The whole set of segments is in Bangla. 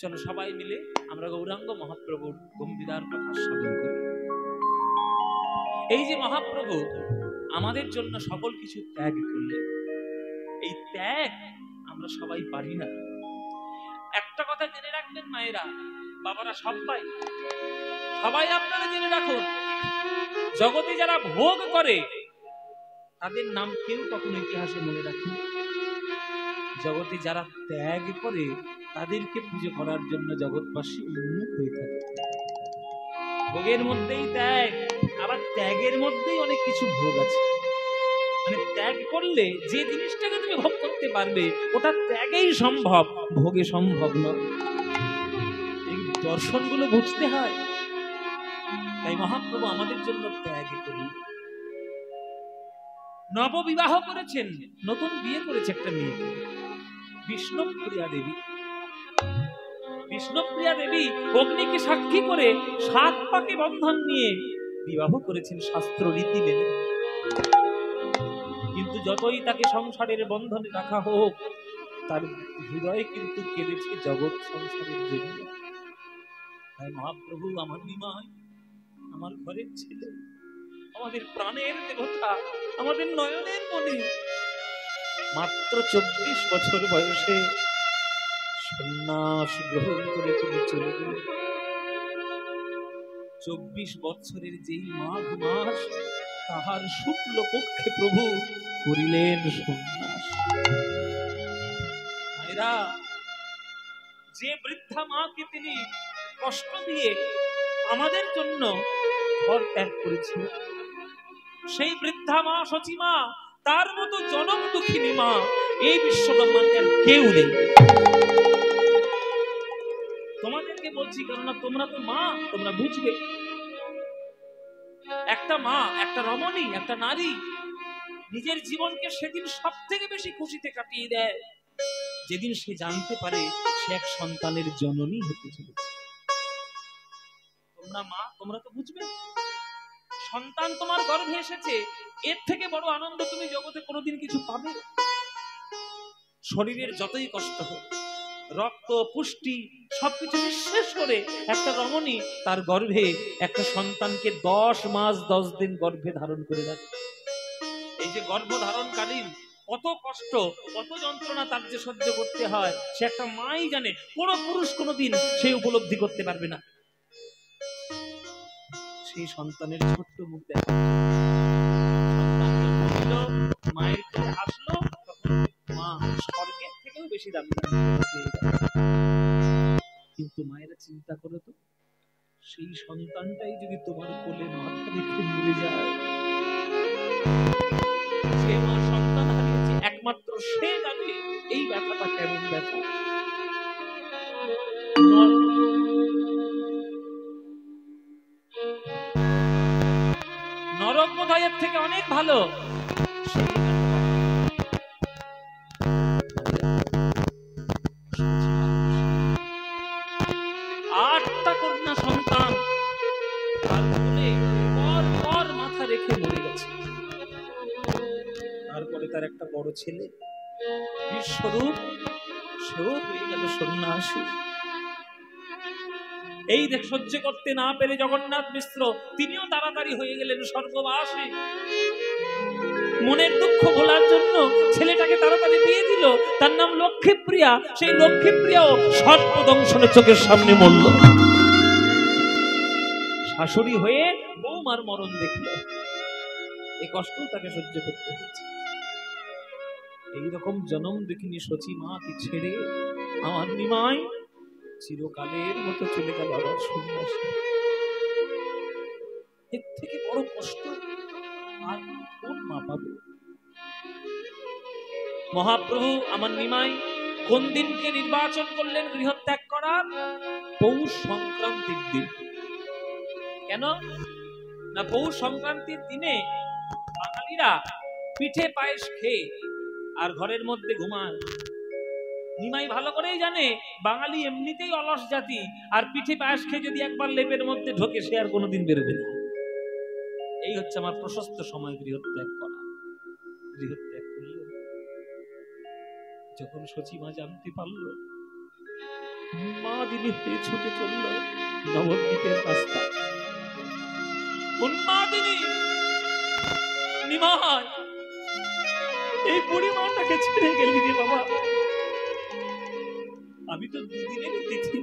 চলো সবাই মিলে আমরা গৌরাঙ্গ মহাপ্রভুর গম্ভীরার কথা শ্রবণ করি। এই যে মহাপ্রভু আমাদের জন্য সকল কিছু ত্যাগ করলেন, এই ত্যাগ আমরা সবাই পারি না। একটা কথা জেনে রাখবেন মায়েরা, বাবারা, সবাই আপনারা জেনে রাখুন, জগতে যারা ভোগ করে তাদের নাম কেউ কখনো ইতিহাসে মনে রাখে। জগতে যারা ত্যাগ করে তাদেরকে পুজো করার জন্য জগৎবাসী উন্মুখ হয়ে থাকে। ভোগের মধ্যেই ত্যাগ, আবার ত্যাগের মধ্যেই অনেক কিছু ভোগ আছে। মানে ত্যাগ করলে যে জিনিসটাকে তুমি ভোগ করতে পারবে ওটা ত্যাগেই সম্ভব, ভোগে সম্ভব নয়। এই দর্শনগুলো বুঝতে হয়। তাই মহাপ্রভু আমাদের জন্য ত্যাগ করলেন। নববিবাহ করেছেন, নতুন বিয়ে করেছে একটা মেয়ে, বিষ্ণুপ্রিয়া দেবী। বিষ্ণুপ্রিয়া দেবী অগ্নিকে সাক্ষী করে 7 পাকে বন্ধন নিয়ে বিবাহ করেছেন শাস্ত্র রীতি মেনে। কিন্তু যতই তাকে সংসারের বন্ধনে রাখা হোক, তার হৃদয়ে কিন্তু কেঁদেছে জগৎ সংসারের জন্য। তাই মহাপ্রভু আমার নিমাই, আমার ঘরের ছেলে, আমাদের প্রাণের দেবতা, আমাদের নয়নের মণি, মাত্র 24 বছর বয়সে সন্ন্যাস গ্রহণ করে তিনি চলে গেলেন। 24 বছরের যেই মাঘ মাস, তাহার শুক্ল পক্ষে প্রভু করিলেন সন্ন্যাস। মায়েরা, যে বৃদ্ধা মাকে তিনি কষ্ট দিয়ে আমাদের জন্য ঘর ত্যাগ করেছিল, সেই বৃদ্ধা মা সচিমা, তার মতো জনম দুঃখিনী মা এই বিশ্বব্রহ্মাণ্ডে আর কেউ নেই। তোমাদেরকে বলছি, কেননা তোমরা তো মা, তোমরা বুঝবে। একটা মা, একটা রমণী, একটা নারী নিজের জীবনকে সেদিন সব থেকে বেশি খুশিতে কাটিয়ে দেয় যেদিন সে জানতে পারে সে এক সন্তানের জননী হতে চলেছে। তোমরা মা, তোমরা তো বুঝবে। সন্তান তোমার গর্ভে এসেছে, এর থেকে বড় আনন্দ তুমি জগতে কোনোদিন কিছু পাবে? শরীরের যতই কষ্ট হোক, রক্ত পুষ্টি সবকিছু নিঃশেষ করে একটা রমণী তার গর্ভে একটা সন্তানকে 10 মাস 10 দিন গর্ভে ধারণ করে রাখে। এই যে গর্ভধারণকালীন কত কষ্ট, কত যন্ত্রণা তার যে সহ্য করতে হয়, সে একটা মাই জানে। কোনো পুরুষ কোনোদিন সে উপলব্ধি করতে পারবে না। সেই সন্তানের ছোট্ট মুখ দেখা, মায়ের কাছে আসলো, মা স্বর্গের থেকেও বেশি দামি। কিন্তু মায়েরা চিন্তা করো তো, সেই সন্তানটাই যদি তোমার কোলে মাথা রেখে মরে যায়, যে মা সন্তান হারিয়েছে একমাত্র সে জানে এই ব্যথাটা কেমন ব্যথা। নরক বোধহয়ের থেকে অনেক ভালো। 8টা কন্যা সন্তান তার কোলে পর মাথা রেখে মরে গেছে। তারপরে তার একটা বড় ছেলে বিশ্বরূপ, সেও হয়ে গেল সন্ন্যাসী। এই দেখ সহ্য করতে না পেরে জগন্নাথ মিশ্র তিনিও তাড়াতাড়ি হয়ে গেলেন স্বর্গবাসী। মনের দুঃখ ভোলার জন্য ছেলেটাকে তাড়াতাড়ি দিয়ে দিল, তার নাম লক্ষ্মীপ্রিয়া। সেই লক্ষ্মীপ্রিয়াও সর্পদংশনে চোখের সামনে মরল। শাশুড়ি হয়ে বৌমার মরণ দেখল, এই কষ্ট তাকে সহ্য করতে হচ্ছে। এইরকম জনম দেখিনি সচি মাকে ছেড়ে আমার নিমাই চিরকালের মতো চলে গেল আবার সন্ন্যাসী। এর থেকে বড় কষ্ট আর কোন মা পাবে? মহাপ্রভু আমার নিমাই কোন দিনকে নির্বাচন করলেন গৃহত্যাগ করার? পৌষ সংক্রান্তির দিন। কেন না, পৌষ সংক্রান্তির দিনে বাঙালিরা পিঠে পায়েস খেয়ে আর ঘরের মধ্যে ঘুমায়। নিমাই ভালো করেই জানে বাঙালি এমনিতেই অলস জাতি, আর পিঠে পায়েস খেয়ে যদি একবার লেপের মধ্যে ঢোকে সে আর কোনোদিন বেরোবে না। এই হচ্ছে আমার প্রশস্ত সময় গৃহত্যাগ করা। গৃহত্যাগ করলেন। যখন সচিমা জানতে পারল উন্মাদিনী হয়ে ছুটে চলল নবদ্বীপের রাস্তা। উন্মাদিনী, নিমাই, এই বুড়ি মাটাকে ছেড়ে গেলি রে বাবা। আমি তো দুদিনের তিথি,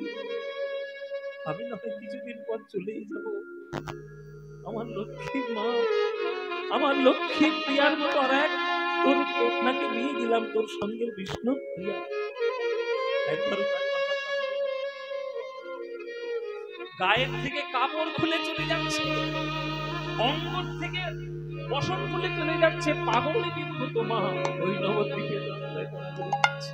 আমি না হয় কিছুদিন পর চলেই যাব। আমার লক্ষ্মী মা, আমার লক্ষ্মী প্রিয়ার মতো আর এক তোর কন্যাকে নিয়ে দিলাম তোর সঙ্গে বিষ্ণু প্রিয়া। একবার গায়ের থেকে কাপড় খুলে চলে যাচ্ছে, অঙ্গ থেকে বসন খুলে চলে যাচ্ছে, পাগলে বিভূত মা ওই নবদ্বীপের রাস্তায় চলে যাচ্ছে।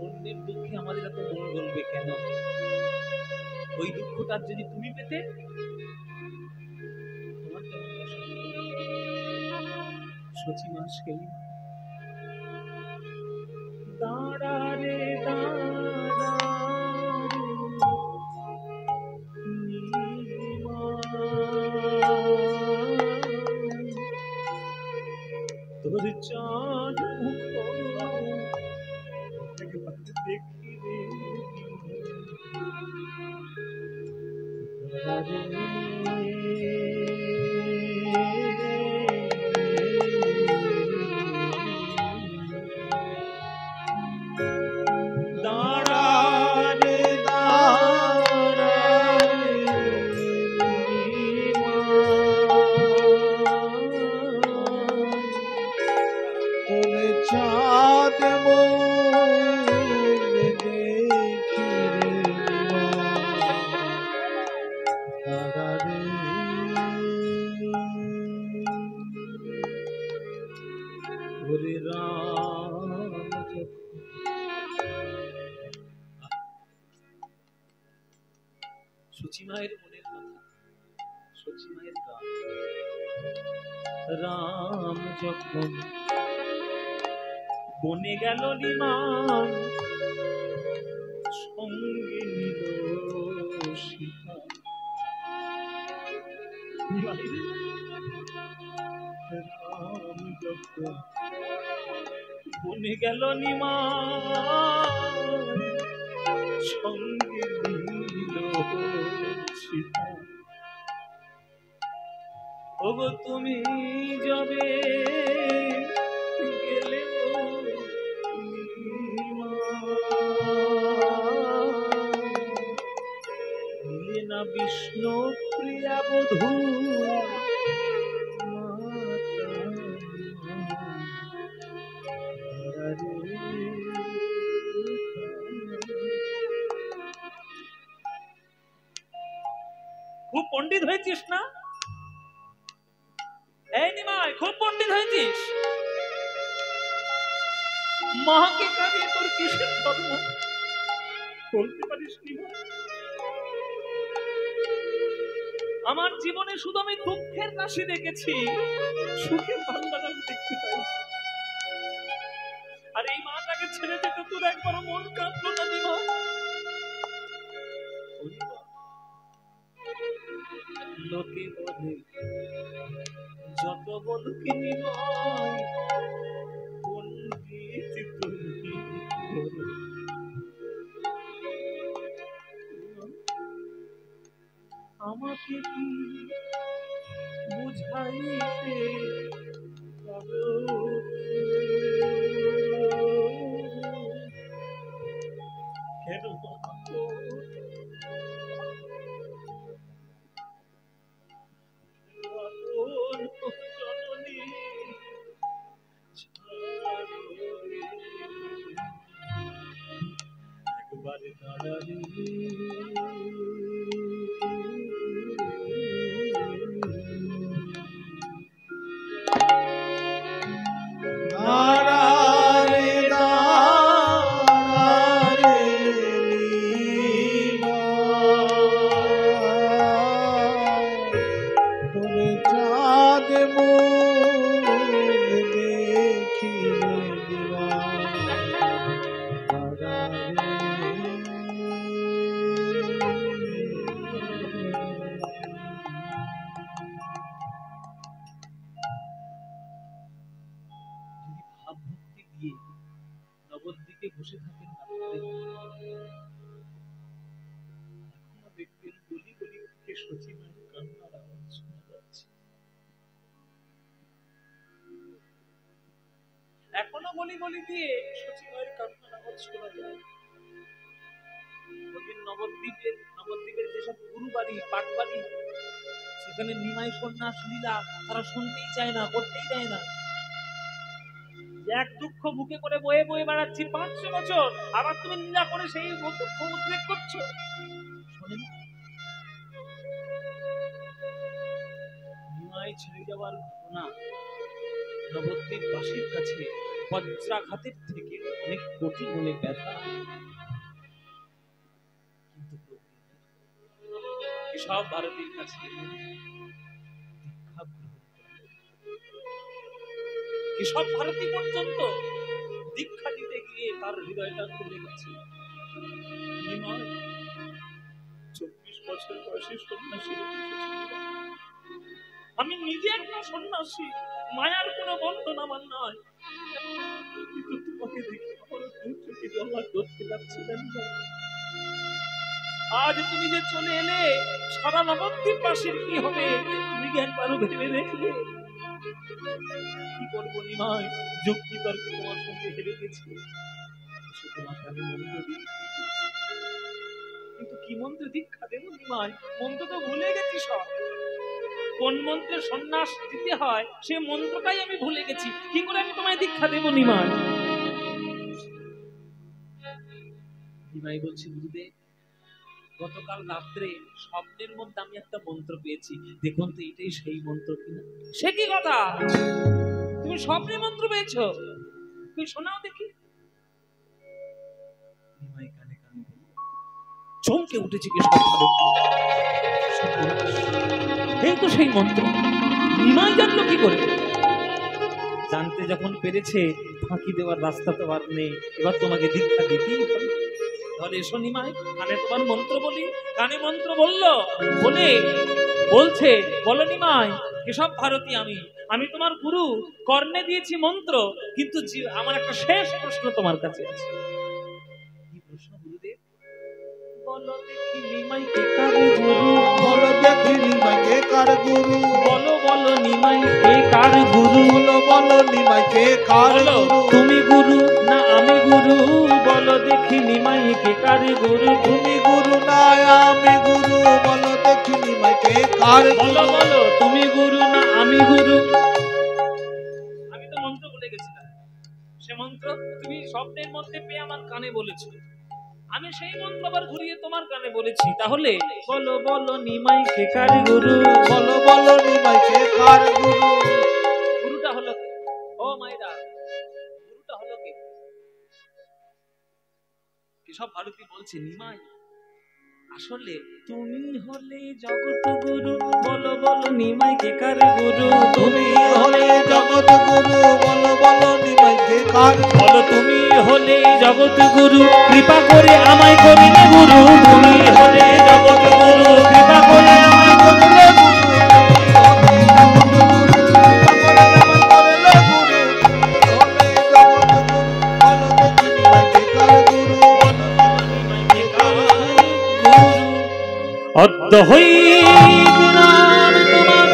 অন্যের দুঃখে আমাদের এত মন গলবে কেন? ওই দুঃখটা যদি তুমি পেতে, তোমার সচি মাস গেল। দাঁড়া রে দাঁড়া, তোর চাঁদ মুখ দেখি রে, সচিমায়ের মনের কথা, সচিমায়ের গান। রাম যখন বনে গেল নিমাই, সঙ্গে নিল সীতা। রাম যখন বনে গেল নিমাই, সঙ্গে নিল সীতা। ওগো তুমি যাবে গেলে নিলে না বিষ্ণু প্রিয়া বধূ, খুব পণ্ডিত হয়েছিস না? এই নিমাই, খুব পণ্ডিত হয়েছিস। মাকে কাঁদিয়ে তোর কিসের ধর্ম বলতে পারিস নিমাই? আমার জীবনে শুধু আমি দুঃখের রাশি দেখেছি, সুখের ভান্ডার আমি দেখতে পাই। আর এই মাটাকে ছেড়ে যেতে তোর একবার মন কাঁদলো না নিমাই? লোকে বলে যত বলকে নিমাই, পণ্ডিত তুমি আমাকে কি বুঝাইতে পারো? কেন জননী একবারে দাঁড়ালি ভাবভক্তি দিয়ে নবদ্বীপে বসে থাকেন এখনো দেখবেন গলি গলি থেকে সচিমায়ের কান্নার আওয়াজ শোনা যাচ্ছে। এখনো গলি গলি দিয়ে সচিমায়ের কান্নার আওয়াজ শোনা যায়। নবদ্বীপের যেসব গুরু বাড়ি পাট বাড়ি সেখানে নিমাই সন্ন্যাস লীলা তারা শুনতেই চায় না, করতেই দেয় না। এক দুঃখ বুকে করে বয়ে বয়ে বেড়াচ্ছি 500 বছর, আবার তুমি লীলা করে সেই দুঃখ উদ্রেক করছো। শোনেন, নিমাই ছেড়ে যাওয়ার ঘটনা নবদ্বীপ বাসীর কাছে বজ্রাঘাতের থেকে অনেক কোটি গুণে ব্যথা। কিন্তু সব ভারতীর কাছে দীক্ষা গ্রহণ সব ভারতী পর্যন্ত দীক্ষা দিতে গিয়ে তার হৃদয়টা খুলে গেছে। 24 বছর বয়সে সন্ন্যাসী। আমি নিজে একটা সন্ন্যাসী, মায়ার কোনো বন্ধন আমার নয়, কিন্তু তোমাকে দেখে আমার দু চোখে জল ধরতে লাগছিলেন। আজ তুমি যে চলে এলে, সারা নবদ্বীপ বাসীর কি হবে তুমি কি একবারও ভেবে দেখলে? কি করবো নিমাই, যুক্তি তর্কে তোমার সঙ্গে হেরে গেছি। তোমাকে আমি মন্ত্র দিচ্ছি, কিন্তু কি মন্ত্র দীক্ষা দেবো নিমাই? মন্ত্র তো ভুলে গেছি সব। কোন মন্ত্রে সন্ন্যাস দিতে হয় সে মন্ত্রটাই আমি ভুলে গেছি। কি করে আমি তোমায় দীক্ষা দেবো নিমাই? নিমাই বলছি, গুরুদেব গতকাল রাত্রে স্বপ্নের মধ্যে আমি একটা মন্ত্র পেয়েছি, দেখুন তো এটাই সেই মন্ত্র কিনা। সে কি কথা, তুমি স্বপ্নে মন্ত্র পেয়েছো? তুই শোনাও দেখি। নিমাই কানে কানে চমকে উঠেছে, এই তো সেই মন্ত্র। নিমাই জানলো কি করে? জানতে যখন পেরেছে ফাঁকি দেওয়ার রাস্তা তো আর নেই, এবার তোমাকে দীক্ষা দিতেই হবে। তাহলে এসো নিমাই, কানে তোমার মন্ত্র বলি। কানে মন্ত্র বললো, বলে বলছে, বলো নিমাই, কেশব ভারতী আমি তোমার গুরু, কর্ণে দিয়েছি মন্ত্র, কিন্তু আমার একটা শেষ প্রশ্ন তোমার কাছে আছে। কি প্রশ্ন গুরুদেব? বলো দেখি নিমাই কে কার গুরু? বলো দেখি নিমাই কে কার গুরু? বলো বলো নিমাই কে কার গুরু? বলো বলো নিমাই কে কার গুরু? তুমি গুরু না আমি গুরু? বলো দেখি নিমাই কে কার গুরু? তুমি গুরু না আমি গুরু? বলো দেখি নিমাই কে কার গুরু? বলো বলো তুমি গুরু না আমি গুরু? আমি তো মন্ত্র বলে গেছিলাম, সে মন্ত্র তুমি স্বপ্নের মধ্যে পেয়ে আমার কানে বলেছো, আমি সেই মন্ত্র আবার ঘুরিয়ে তোমার কানে বলেছি। তাহলে বলো বলো নিমাই কে কার গুরু? বলো বলো নিমাই কে কার গুরু? গুরুটা হলো কে? ও মাইরা, গুরুটা হলো কে? কেশব ভারতী বলছে, নিমাই আসলে তুমি হলে জগৎ গুরু। বলো বলো নিমাই কে কার গুরু? তুমি হলে জগৎ গুরু, বলো বলো নিমাই কে কার? বলো তুমি হলে জগৎ গুরু, কৃপা করে আমায় করিলে গুরু। তুমি হলে জগৎ গুরু, কৃপা করে আমায় করিলে গুরু। অদ্য হইতে নাম তোমার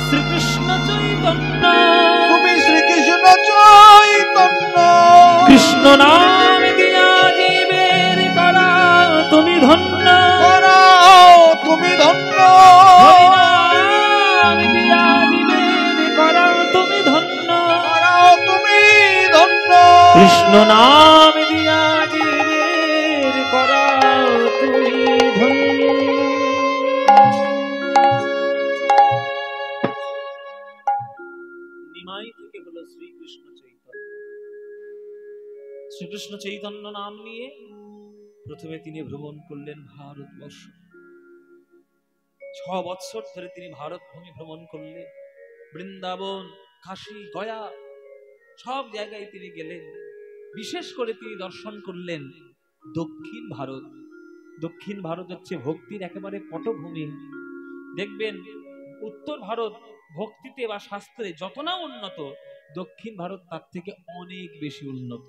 শ্রীকৃষ্ণ চৈতন্য। তুমি শ্রীকৃষ্ণ চৈতন্য। কৃষ্ণ নাম দিয়া জীবের করা তুমি ধন্য। তুমি ধন্য। নাম দিয়া জীবের করা তুমি ধন্য। তুমি ধন্য। কৃষ্ণ নাম দিয়া জীবের করা তুমি ধন্য। নিমাই থেকে হলো শ্রীকৃষ্ণ চৈতন্য। শ্রীকৃষ্ণ চৈতন্য নাম নিয়ে প্রথমে তিনি ভ্রমণ করলেন ভারতবর্ষ। 6 বছর ধরে তিনি ভারত ভূমি ভ্রমণ করলেন। বৃন্দাবন, কাশী, গয়া সব জায়গায় তিনি গেলেন। বিশেষ করে তিনি দর্শন করলেন দক্ষিণ ভারত। দক্ষিণ ভারত হচ্ছে ভক্তির একেবারে পটভূমি। দেখবেন উত্তর ভারত ভক্তিতে বা শাস্ত্রে যত না উন্নত, দক্ষিণ ভারত তার থেকে অনেক বেশি উন্নত।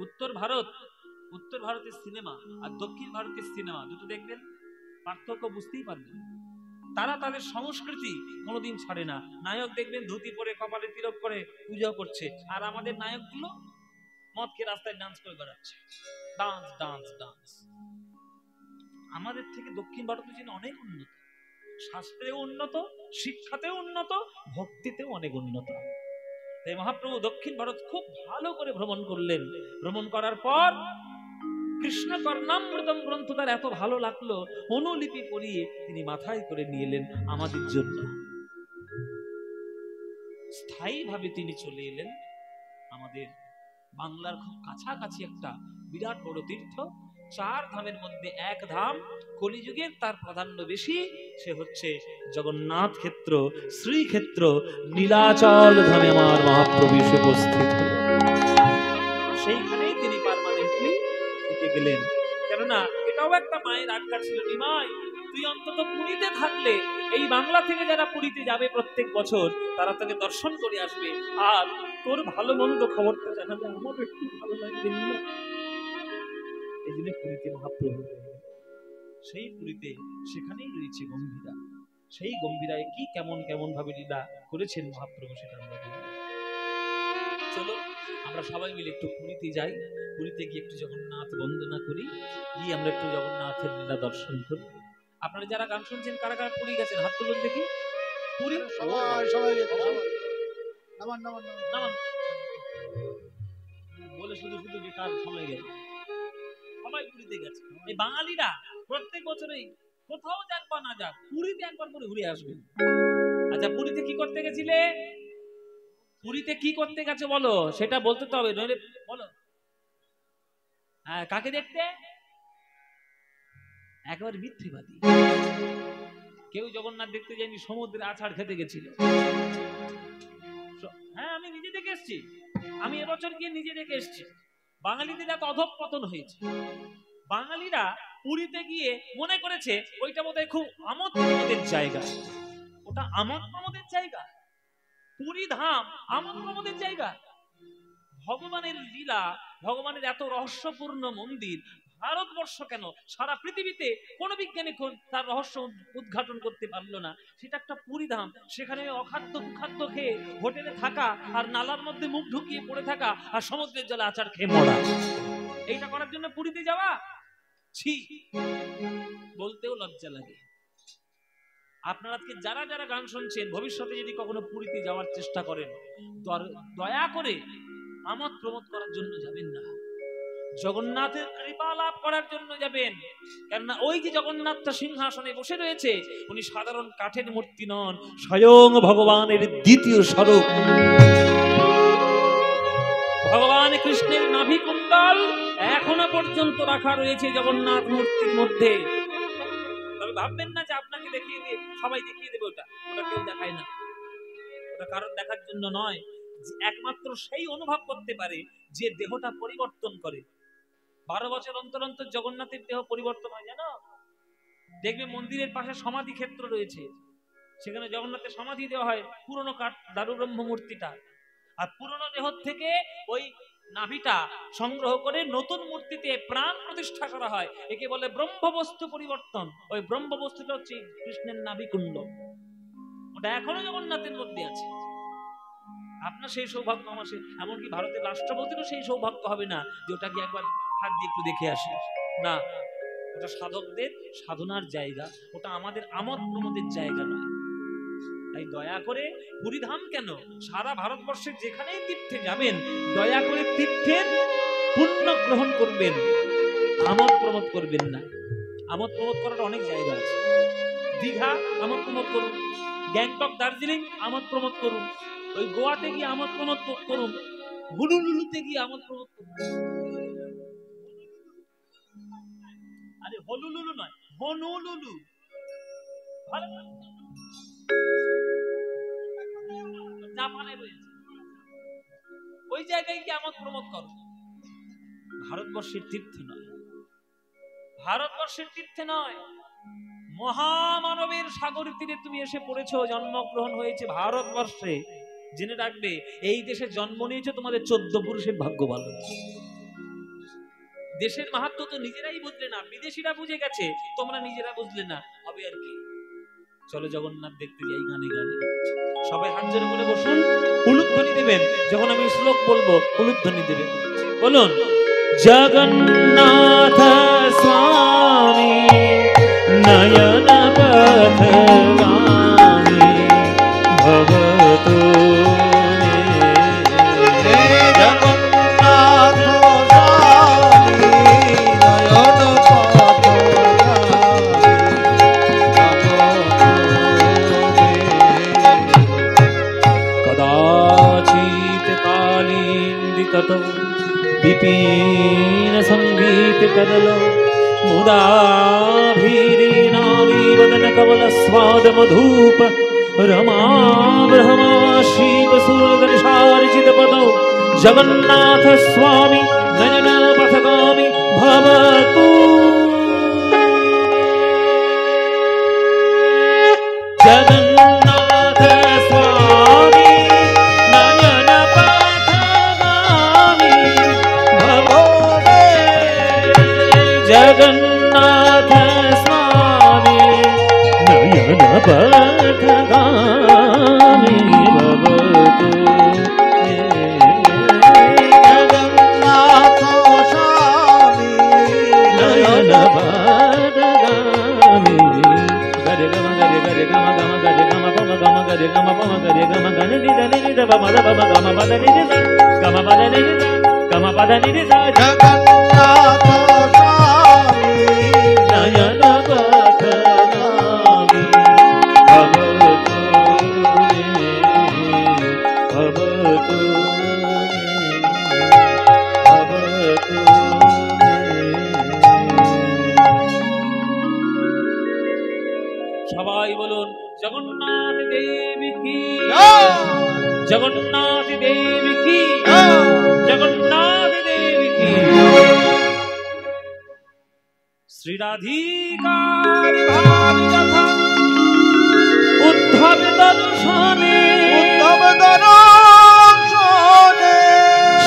উত্তর ভারতের সিনেমা আর দক্ষিণ ভারতের সিনেমা দুটো দেখবেন, পার্থক্য বুঝতেই পারবেন। তারা তাদের সংস্কৃতি কোনোদিন ছাড়ে না। নায়ক দেখবেন ধুতি পরে, কপালে তিলক করে পূজা করছে, আর আমাদের নায়কগুলো মদ খেয়ে রাস্তায় ডান্স করে বেড়াচ্ছে। Dance dance dance. আমাদের থেকে দক্ষিণ ভারতের জন্য অনেক উন্নত, শাস্ত্রেও উন্নত, শিক্ষাতেও উন্নত, ভক্তিতেও অনেক উন্নত। তাই মহাপ্রভু দক্ষিণ ভারত খুব ভালো করে ভ্রমণ করলেন। ভ্রমণ করার পর কৃষ্ণ কর্ণামৃতম গ্রন্থ তার এত ভালো লাগলো, অনুলিপি পড়িয়ে তিনি মাথায় করে নিয়ে এলেন আমাদের জন্য। স্থায়ীভাবে তিনি চলে এলেন আমাদের বাংলার খুব কাছাকাছি একটা বিরাট বড় তীর্থ, 4 ধামের মধ্যে এক ধাম, কলিযুগের তার প্রাধান্য বেশি, সে হচ্ছে জগন্নাথ ক্ষেত্র, শ্রীক্ষেত্র, নীলাচল ধামে আমার মহাপ্রভু এসে উপস্থিত হলেন। সেইখানেই তিনি পার্মানেন্টলি থেকে গেলেন। কেননা এটাও একটা মায়ের আজ্ঞা ছিল, নিমাই তুই অন্তত পুরীতে থাকলে এই বাংলা থেকে যারা পুরীতে যাবে প্রত্যেক বছর, তারা তাকে দর্শন করে আসবে, আর তোর ভালো মন্দ খবরটা জানাবে, আমার একটু ভালো লাগবে না। এই জন্য পুরীতে মহাপ্রভু সেই পুরীতে সেখানেই রয়েছে গম্ভীরা। সেই গম্ভীরায় কি কেমন কেমন ভাবে লীলা করেছেন মহাপ্রভু, সেটা আমরা দেখব। চলো আমরা সবাই মিলে একটু পুরীতে যাই, পুরীতে গিয়ে একটু জগন্নাথ বন্দনা করি, গিয়ে আমরা একটু জগন্নাথের লীলা দর্শন করি। আপনারা যারা গান শুনছেন কারা কারা পুরী গেছেন হাত তুলুন দেখি। পুরী নামান বলে শুধু শুধু বেকার সময় গেল। সবাই পুরীতে গেছে। এই বাঙালিরা প্রত্যেক বছরই কোথাও যাক বা না যাক, পুরীতে একবার করে ঘুরে আসবেন। আচ্ছা, পুরীতে কি করতে গেছিলে? পুরীতে কি করতে গেছে বলো, সেটা বলতে তো হবে, নইলে বলো। হ্যাঁ, কাকে দেখতে? একেবারে মিথ্যেবাদী। কেউ জগন্নাথ দেখতে যায়নি, সমুদ্রে আছাড় খেতে গেছিল। হ্যাঁ, আমি নিজে দেখে এসেছি, আমি এবছর গিয়ে নিজে দেখে এসেছি। বাঙালিদের এত অধঃপতন হয়েছে। বাঙালিরা পুরীতে গিয়ে মনে করেছে ওইটা বোধহয় খুব আমোদ প্রমোদের জায়গা। ওটা আমোদ প্রমোদের জায়গা? পুরী ধাম আমোদ প্রমোদের জায়গা? ভগবানের লীলা, ভগবানের এত রহস্যপূর্ণ মন্দির, ভারতবর্ষ কেন সারা পৃথিবীতে কোন বিজ্ঞানী তার রহস্য উদ্ঘাটন করতে পারলো না। সেটা একটা পুরী ধাম, সেখানে অখাদ্য কুখাদ্য খেয়ে হোটেলে থাকা, আর নালার মধ্যে মুখ ঢুকিয়ে পড়ে থাকা, আর সমুদ্রের জলে আচার খেয়ে মরা, এইটা করার জন্য পুরীতে যাওয়া? ছি, বলতেও লজ্জা লাগে। আপনারা আজকে যারা যারা গান শুনছেন, ভবিষ্যতে যদি কখনো পুরীতে যাওয়ার চেষ্টা করেন, দয়া করে আমোদ প্রমোদ করার জন্য যাবেন না, জগন্নাথের কৃপা লাভ করার জন্য যাবেন। কেননা ওই যে জগন্নাথটা সিংহাসনে বসে রয়েছে, উনি সাধারণ কাঠের মূর্তি নন, স্বয়ং ভগবানের দ্বিতীয় স্বরূপ। ভগবান কৃষ্ণের নাভি কুণ্ডল এখনো পর্যন্ত রাখা রয়েছে জগন্নাথ মূর্তির মধ্যে। তবে ভাববেন না যে আপনাকে দেখিয়ে দিয়ে সবাই দেখিয়ে দেবে, ওটা কেউ দেখায় না। ওটা কারণ দেখার জন্য নয়, একমাত্র সেই অনুভব করতে পারে যে দেহটা পরিবর্তন করে। 12 বছর অন্তর অন্তর জগন্নাথের দেহ পরিবর্তন হয়, জানো? দেখবে মন্দিরের পাশে সমাধি ক্ষেত্র রয়েছে, সেখানে জগন্নাথের সমাধি দেওয়া হয় পুরনো কাঠ দারু ব্রহ্ম মূর্তিটা, আর পুরনো দেহ থেকে ওই নাভিটা সংগ্রহ করে নতুন মূর্তিতে প্রাণ প্রতিষ্ঠা করা হয়। একে বলে ব্রহ্মবস্তু পরিবর্তন। ওই ব্রহ্মবস্তুটা হচ্ছে কৃষ্ণের নাভিকুণ্ড, ওটা এখনো জগন্নাথের মধ্যে আছে। আপনার সেই সৌভাগ্য, আমার এমনকি ভারতের রাষ্ট্রপতিরও সেই সৌভাগ্য হবে না যে ওটাকে একবার হাত দিয়ে একটু দেখে আসে। না, ওটা সাধকদের সাধনার জায়গা, ওটা আমাদের আমোদ প্রমোদের জায়গা নয়। তাই দয়া করে পুরীধাম কেন, সারা ভারতবর্ষের যেখানেই তীর্থে যাবেন, দয়া করে তীর্থের পুণ্য গ্রহণ করবেন, আমোদ প্রমোদ করবেন না। আমোদ প্রমোদ করার অনেক জায়গা আছে। দীঘা আমোদ প্রমোদ করুন, গ্যাংটক দার্জিলিং আমোদ প্রমোদ করুন, ওই গোয়াতে গিয়ে আমোদ প্রমোদ করুন, হুলুলুলুতে গিয়ে আমোদ প্রমোদ করুন। আরে হলুলুলু নয়, হনুলুলু। জাপানে রয়েছে ওই জায়গায় কি আমোদ প্রমোদ করো। ভারতবর্ষের তীর্থে নয়, ভারতবর্ষের তীর্থে নয়, মহামানবের সাগর তীরে তুমি এসে পড়েছো, জন্মগ্রহণ হয়েছে ভারতবর্ষে। জেনে রাখবে এই দেশে জন্ম নিয়েছে তোমাদের 14 পুরুষের ভাগ্য ভালো। দেশের মাহাত্ম তো নিজেরাই বুঝলে না, বিদেশিরা বুঝে গেছে, তোমরা নিজেরা বুঝলে না, হবে আর কি। চলো জগন্নাথ দেখতে যাই গানে গানে। সবাই হাত জোড়ে করে বসুন, উলুধ্বনি দেবেন, যখন আমি শ্লোক বলবো উলুধ্বনি দেবেন। বলুন, জগন্নাথ স্বামী নয়ন পথগামী ভবতু মে। জগন্নাথ স্বামী নয়ন কদাচিৎ কালীন্দিতত বিপিন সঙ্গীত করল মুদাভিরিনাভিবদন কমল স্বাদ মধুপ রমা ব্রহ্মা শিব সুরদর্শার্চিত পদ জগন্নাথ স্বামী নয়ন পথগামী ভবতু। জগন্নাথ স্বামী নয়ন পথগামী ভবতু। জগন্নাথ স্বামী নয়ন পথগামী ভবতু। জগন্নাথ স্বামী নয়ন পথগামী। গরে গম গরে গরে গম গম গরে গম পম গম গরে গম পম গরে গম গনে নিদা নিদা পম দ পম গম পদ নিদা গম পদ নিদা গম পদ নিদা। জগন্নাথ স্বামী নয়ন পথগামী ভবতু মে, ভবতু মে, ভবতু মে। সবাই বলুন, জগন্নাথ দেবী কি, জগন্নাথ দেবী কি, জগন্নাথ দেবী কি। শ্রী রাধিকার ভাব যথা উদ্ধব দর্শনে, উত্তম দর্শনে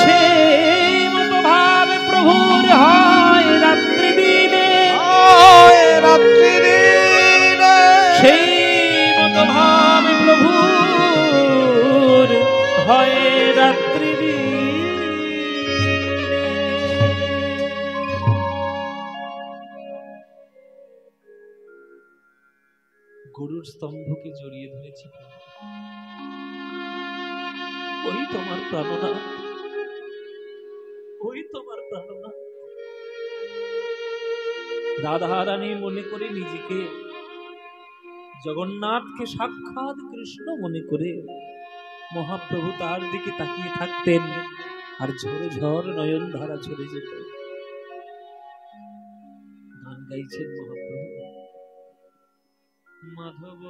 সেই মত ভাব প্রভুর হয় রাত্রি দিনে, হয় রাত্রি দিনে সেই মত ভাব প্রভুর হয় রাত্রি দিনে। গরুর স্তম্ভকে জড়িয়ে ধরেছি, ওই তোমার প্রাণনাথ, ওই তোমার প্রাণনাথ। রাধারানী মনে করে নিজেকে, জগন্নাথকে সাক্ষাৎ কৃষ্ণ মনে করে মহাপ্রভু তার দিকে তাকিয়ে থাকতেন, আর ঝরে ঝর নয়ন ধারা ঝরে যেত। গান গাইছেন মহাপ্রভু, মাধব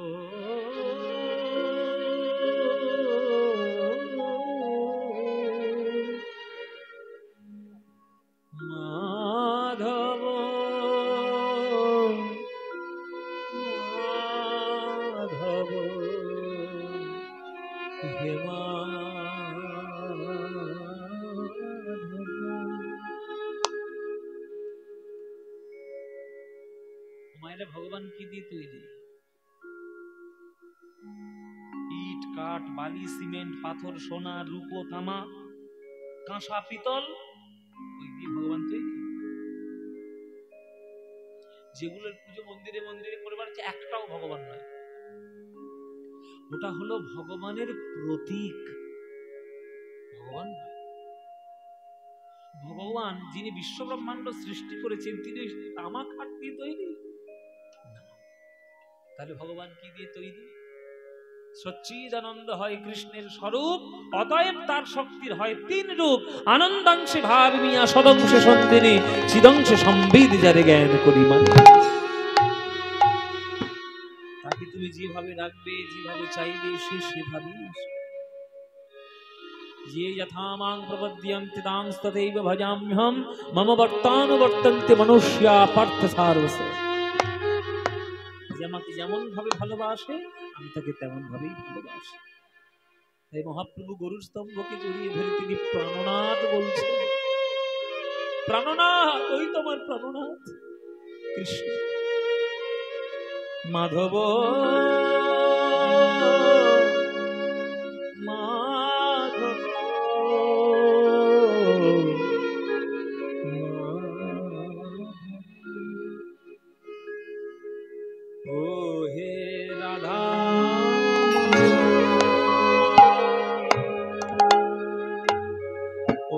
মাধব মাধব হে মায়ের ভগবান কি দিয়ে তৈরি? ইট কাঠ বালি সিমেন্ট পাথর সোনা রূপো তামা কাঁসা পিতল, ওই দিয়ে ভগবান তৈরি। যেগুলোর পুজো মন্দিরে মন্দিরে করে বেড়াচ্ছে একটাও ভগবান নয়, ওটা হলো ভগবানের প্রতীক, ভগবান নয়। ভগবান যিনি বিশ্ব ব্রহ্মাণ্ড সৃষ্টি করেছেন তিনি তামা কাঠ দিয়ে তৈরি না। তাহলে ভগবান কি দিয়ে তৈরি? সচ্চিদানন্দ হয় কৃষ্ণের স্বরূপ, অতএব তার শক্তির হয় তিন রূপ। আনন্দাংশে ভাবিমিয়া সদংশে সন্দিনী চিদংশে সম্বিদ যারে জ্ঞান করি মানে। তাকে তুমি যেভাবে রাখবে, যেভাবে চাইবে, সে সেভাবেই আসবে। ये यथा मां प्रपद्यन्ते तांस्तथैव भजाम्यहं मम वर्तानुवर्तन्ते मनुष्या पार्थ सार्वस्य। যে আমাকে যেমন ভাবে ভালোবাসে আমি তাকে তেমন ভাবেই ভালোবাসি। তাই মহাপ্রভু গরুর স্তম্ভকে জড়িয়ে ধরে তিনি প্রাণনাথ বলছেন, প্রাণনাথ, ওই তোমার প্রাণনাথ কৃষ্ণ। মাধব মাধব ও হে রাধা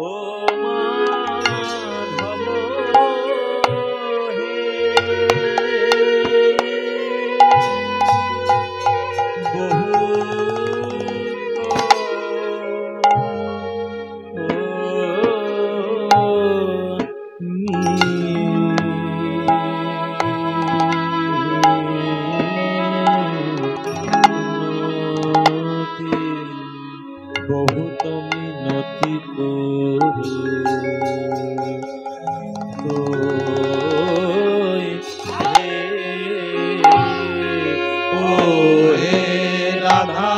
ও মাধব হে বহুত মিনতি করি ও হে রাধা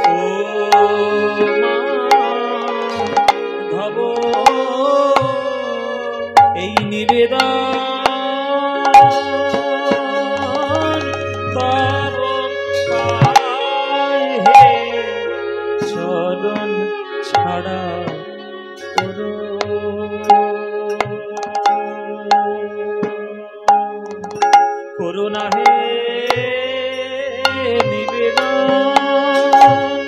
ও মাধব এই নিবেদন তব পায়ে হে চরণ ছাড়া করুণা হে নিবেদন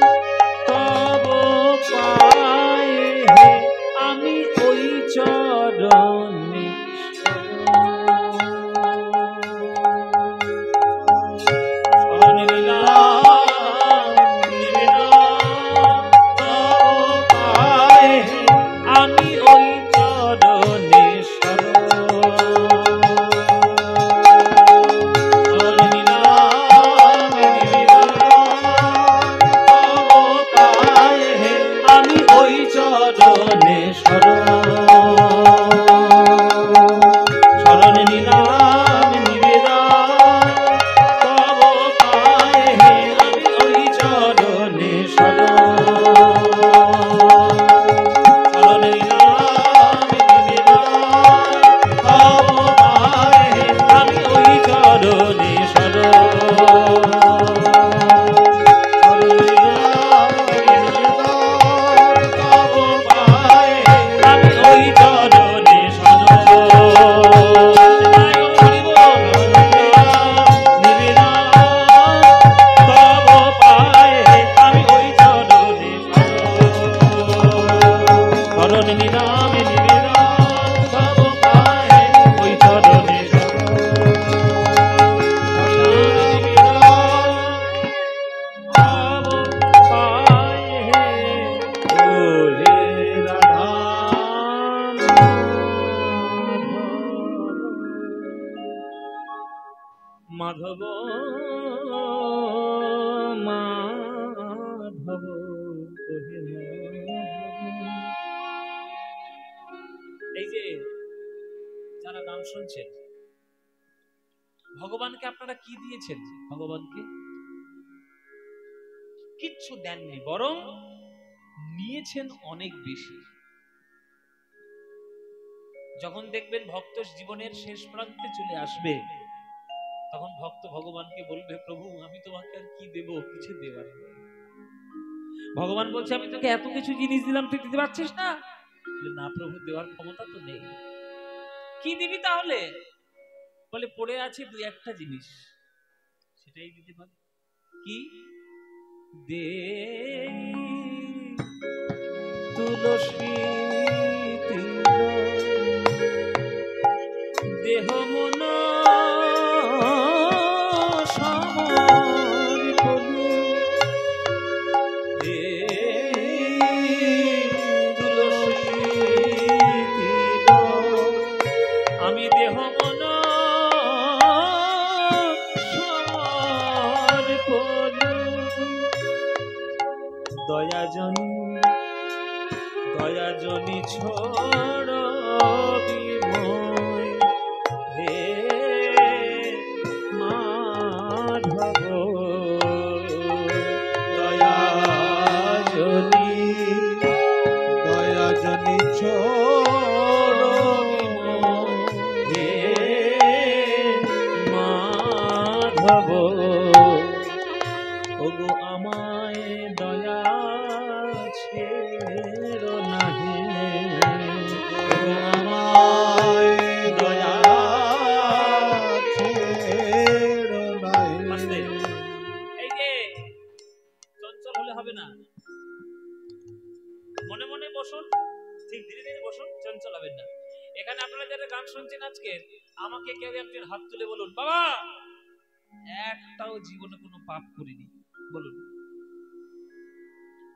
তব পায়ে হে আমি ওই চরণে আমি ওই চরণে শরণ নিলাম নিবেদন তব পায়ে হে আমি ওই চরণে শরণ নিলাম নিবেদন তব পায়ে হে আমি ওই চরণে মাধব মাধব এই যে যারা গান শুনছেন, ভগবানকে আপনারা কি দিয়েছেন? ভগবানকে কিচ্ছু দেননি, বরং নিয়েছেন অনেক বেশি। যখন দেখবেন ভক্ত জীবনের শেষ প্রান্তে চলে আসবে, তখন ভক্ত ভগবানকে বলবে, প্রভু আমি তোমাকে আর কি দেব, কিছু দেবার নেই। ভগবান বলছে, আমি তোকে এত কিছু জিনিস দিলাম, তুই দিতে পারছিস না? না প্রভু, দেওয়ার ক্ষমতা তো নেই। কি দিবি তাহলে? বলে পড়ে আছে দুই একটা জিনিস, সেটাই দিতে পারি। কি? দে তুলসী দেহ মন আমি দেহ মন সমর করি। দয়া জনি ছোড় বিময় হে মাধব দয়া জনি ছোড় হে মাধব ওগো আমায় দয়া ছেড়ো নাহি ওগো আমায় দয়া ছেড়ো নাই। আস্তে। এই যে চঞ্চল হলে হবে না, মনে মনে বসুন, ঠিক ধীরে ধীরে বসুন, চঞ্চল হবেন না। এখানে আপনারা যারা গান শুনছেন আজকে, আমাকে কেউ একজন হাত তুলে বলুন, বাবা একটাও জীবনে কোনো পাপ করিনি, বলুন।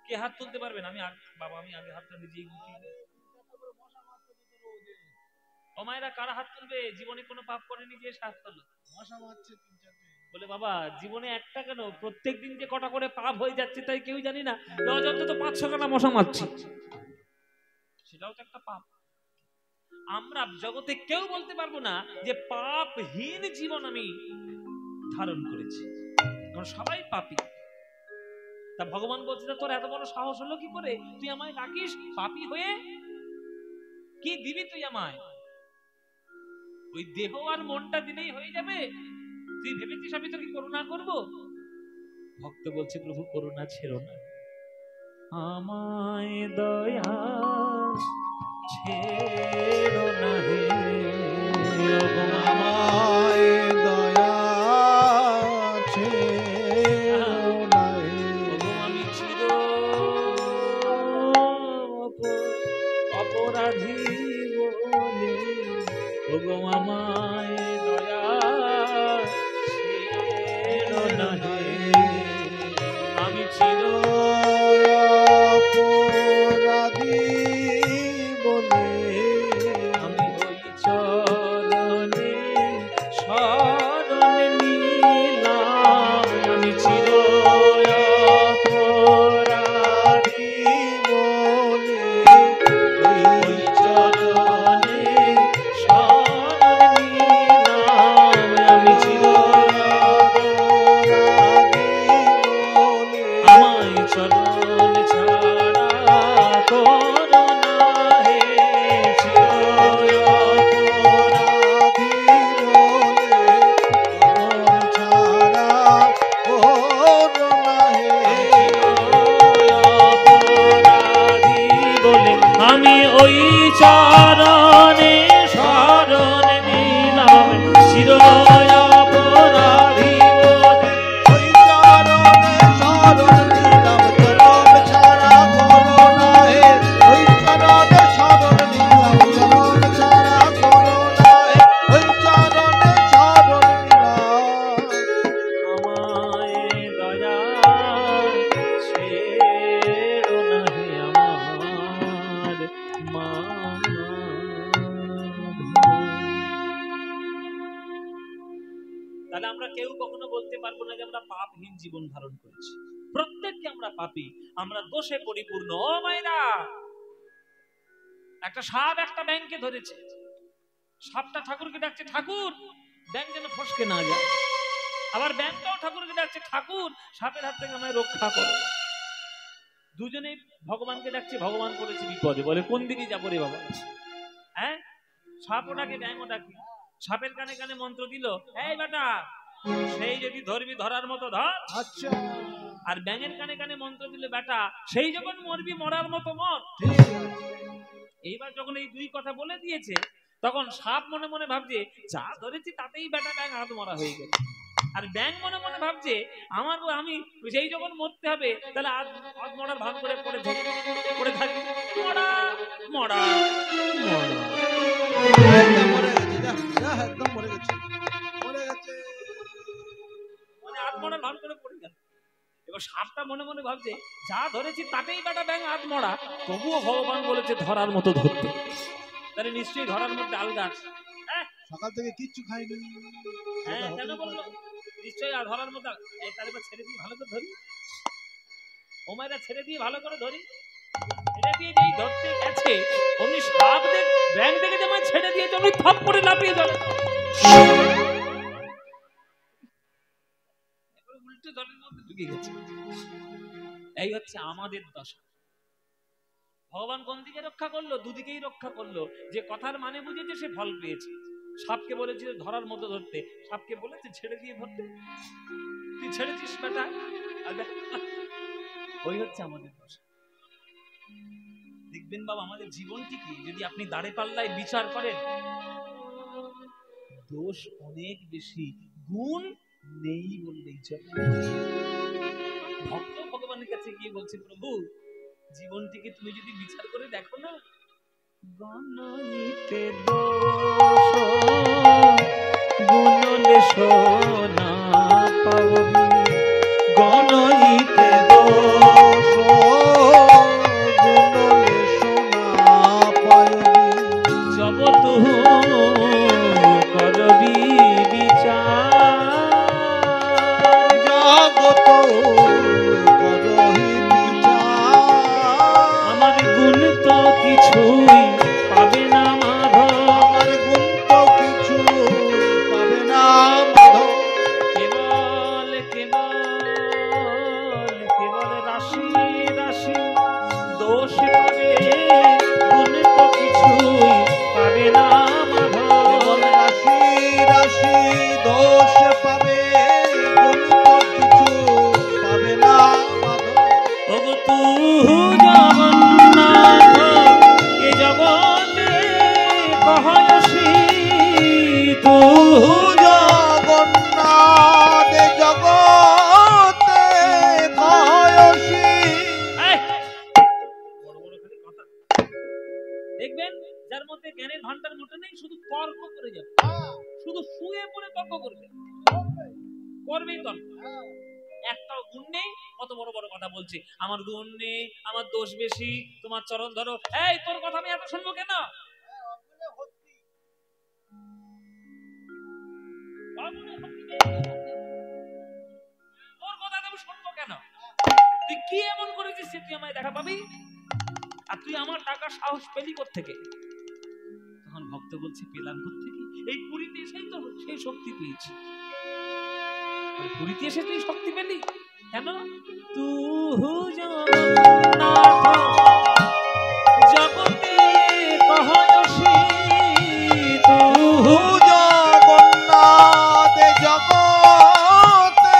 কে হাত তুলতে পারবেন? বাবা আমি আগে হাতটা নিজেই গুটিয়ে নিই। ও মায়েরা কারা হাত তুলবে জীবনে কোনো পাপ করেনি? যে হাত তোলো। মশা মারছে 3-4টে। বলে বাবা জীবনে একটা কেন, প্রত্যেকদিন যে কটা করে পাপ হয়ে যাচ্ছে তাই কেউ জানি না। অন্তত 500 খানা মশা মারছি, সেটাও তো একটা পাপ। আমরা জগতে কেউ বলতে পারবো না যে পাপহীন জীবন আমি ধারণ করেছি, আমরা সবাই পাপী। তা ভগবান বলছে তোর এত বড় সাহস হলো কি করে, তুই আমায় ডাকিস পাপী হয়ে? কি দিবি তুই আমায়? ওই দেহ আর মনটা দিলেই হয়ে যাবে? তুই ভেবেছিস আমি তোকে করুণা করব? ভক্ত বলছে প্রভু করুণা ছেড়ো না, আমায় দয়া ছেড়ো না হে আমায় দয়া ছেড়ো নাই। আমি চির অপরাধী বলে ওগো আমায় দয়া ছেড়ো না হে আমি চির অপরাধী বলে আমি ওই চরণে শরণ নিলাম আমি চির অপরাধী বলে ওই চরণে শরণ নিলাম আমি চির আমায় চরণ ছাড়া করো না হে চির অপরাধী বলে আমি ওই চরণে শরণ নিলাম চির অপরাধী বলে ওই চরণে শরণ নিলাম চরণ ছাড়া করো না হে। ওই চরণে শরণ নিলাম চরণ ছাড়া করো না হে। ওই চরণে শরণ নিলাম। আমায় দয়া ছেড়ো না হে আমার তাহলে আমরা কেউ কখনো বলতে পারবো না যে আমরা পাপহীন জীবন ধারণ করেছি। প্রত্যেককে আমরা পাপী, আমরা দোষে পরিপূর্ণ। ও মায়েরা, একটা সাপ একটা ব্যাঙকে ধরেছে, সাপটা ঠাকুরকে ডাকছে ঠাকুর ব্যাঙ যেন ফসকে না যায়, আবার ব্যাঙটাও ঠাকুরকে ডাকছে ঠাকুর সাপের হাত থেকে আমায় রক্ষা করো। দুজনেই ভগবানকে ডাকছে, ভগবান করেছে বিপদে, বলে কোন দিকে যাবো রে বাবা? হ্যাঁ, সাপও ডাকে ব্যাঙও ডাকে। সাপের কানে কানে মন্ত্র দিল, এই বেটা সেই যদি ধরবি ধরার মতো ধর। আচ্ছা, আর ব্যাঙের কানে কানে মন্ত্র দিলে, বেটা সেই যখন মরবি মরার মতো মর। এইবার যখন এই দুই কথা বলে দিয়েছে, তখন সাপ মনে মনে ভাবছে যা ধরেছি তাতেই বেটা ব্যাঙ হাত মরা হয়ে গেছে। আর ব্যাঙ মনে মনে ভাবছে আমি সেই যখন মরতে হবে তাহলে হাত মরার ভান করে পড়ে থাকি, মরা মরা মরা। একদম মরে গেছে, মরে গেছে, মানে হাত মরার ভান করে পড়ে গেল। এবার সাপটা মনে মনে ভাবছে যা ধরেছি তাতেই বেটা ব্যাঙ হাত মরা, তবুও ভগবান বলেছে ধরার মতো ধরতে, তাহলে নিশ্চয়ই ধরার মধ্যে আল গাছ। সকাল থেকে কিচ্ছু খাইনি। হ্যাঁ কেন বললো? নিশ্চয়ই ধরার মধ্যে। এই তাহলে ছেড়ে দিয়ে ভালো করে ধরি, ও মায়েরা ছেড়ে দিয়ে ভালো করে ধরি। ব্যাংক থেকে যে আমায় ছেড়ে দিয়ে চলো থপ করে লাফিয়ে জলে উল্টে জলের মধ্যে ঢুকে গেছে। এই হচ্ছে আমাদের দশা। ভগবান কোন দিকে রক্ষা করলো? দুদিকেই রক্ষা করলো। যে কথার মানে বুঝেছে সে ফল পেয়েছে। সাপকে বলেছিল ধরার মতো ধরতে, সাপকে বলেছে ছেড়ে দিয়ে ধরতে, তুই ছেড়েছিস বেটা। ওই হচ্ছে আমাদের দশা। দেখবেন বাবা আমাদের জীবনটি কি যদি আপনি দাঁড়ে পাল্লায় বিচার করেন, দোষ অনেক বেশি, গুণ নেই বললেই চলে। ভক্ত ভগবানের কাছে গিয়ে বলছে প্রভু জীবনটিকে তুমি যদি বিচার করে দেখো না, গণইতে দোষ গুণলে সোনা পাবি, গণইতে দোষ গুণলে সোনা পায়বি। জব তুহু করবি বিচার, জগত করহি বিচার। আমার গুণ তো কিছুই পাবে না মাধব, আমার গুণ তো কিছু পাবে না মাধব। কেবল কেবল কেবল রাশি রাশি দোষ পাবে, গুণ তো কিছুই পাবে না মাধব। কেবল রাশি রাশি দোষ পাবে, গুণ তো কিছু পাবে না মাধব। ওগো তুহু জগন্নাথ এ জগতে কহয়সি, তুহু জগন্নাথ জগতে ভয়সী। বড় বড় খালি কথা। দেখবেন যার মধ্যে জ্ঞানের ভান্ডার মোটে নেই, শুধু তর্ক করে যাবে, শুধু শুয়ে পড়ে তর্ক করবে, করবেই তর্ক। একটাও গুণ নেই, কত বড় বড় কথা বলছে, আমার গুণ নেই, আমার দোষ বেশি, তোমার চরণ ধরো। এই তোর কথা আমি এত শুনবো কেন? তোর কথা আমি শুনবো কেন? তুই কি এমন করেছিস যে তুই আমায় দেখা পাবি? আর তুই আমার টাকা সাহস পেলি কোত্থেকে? তখন ভক্ত বলছে পেলাম কোত্থেকে? এই পুরীতে এসেই তো সেই শক্তি পেয়েছি। পুরীতে এসে তুই শক্তি পেলি কেন? তুহু জগন্নাথ জগতে কহয়সি, তুহু জগন্নাথ জগতে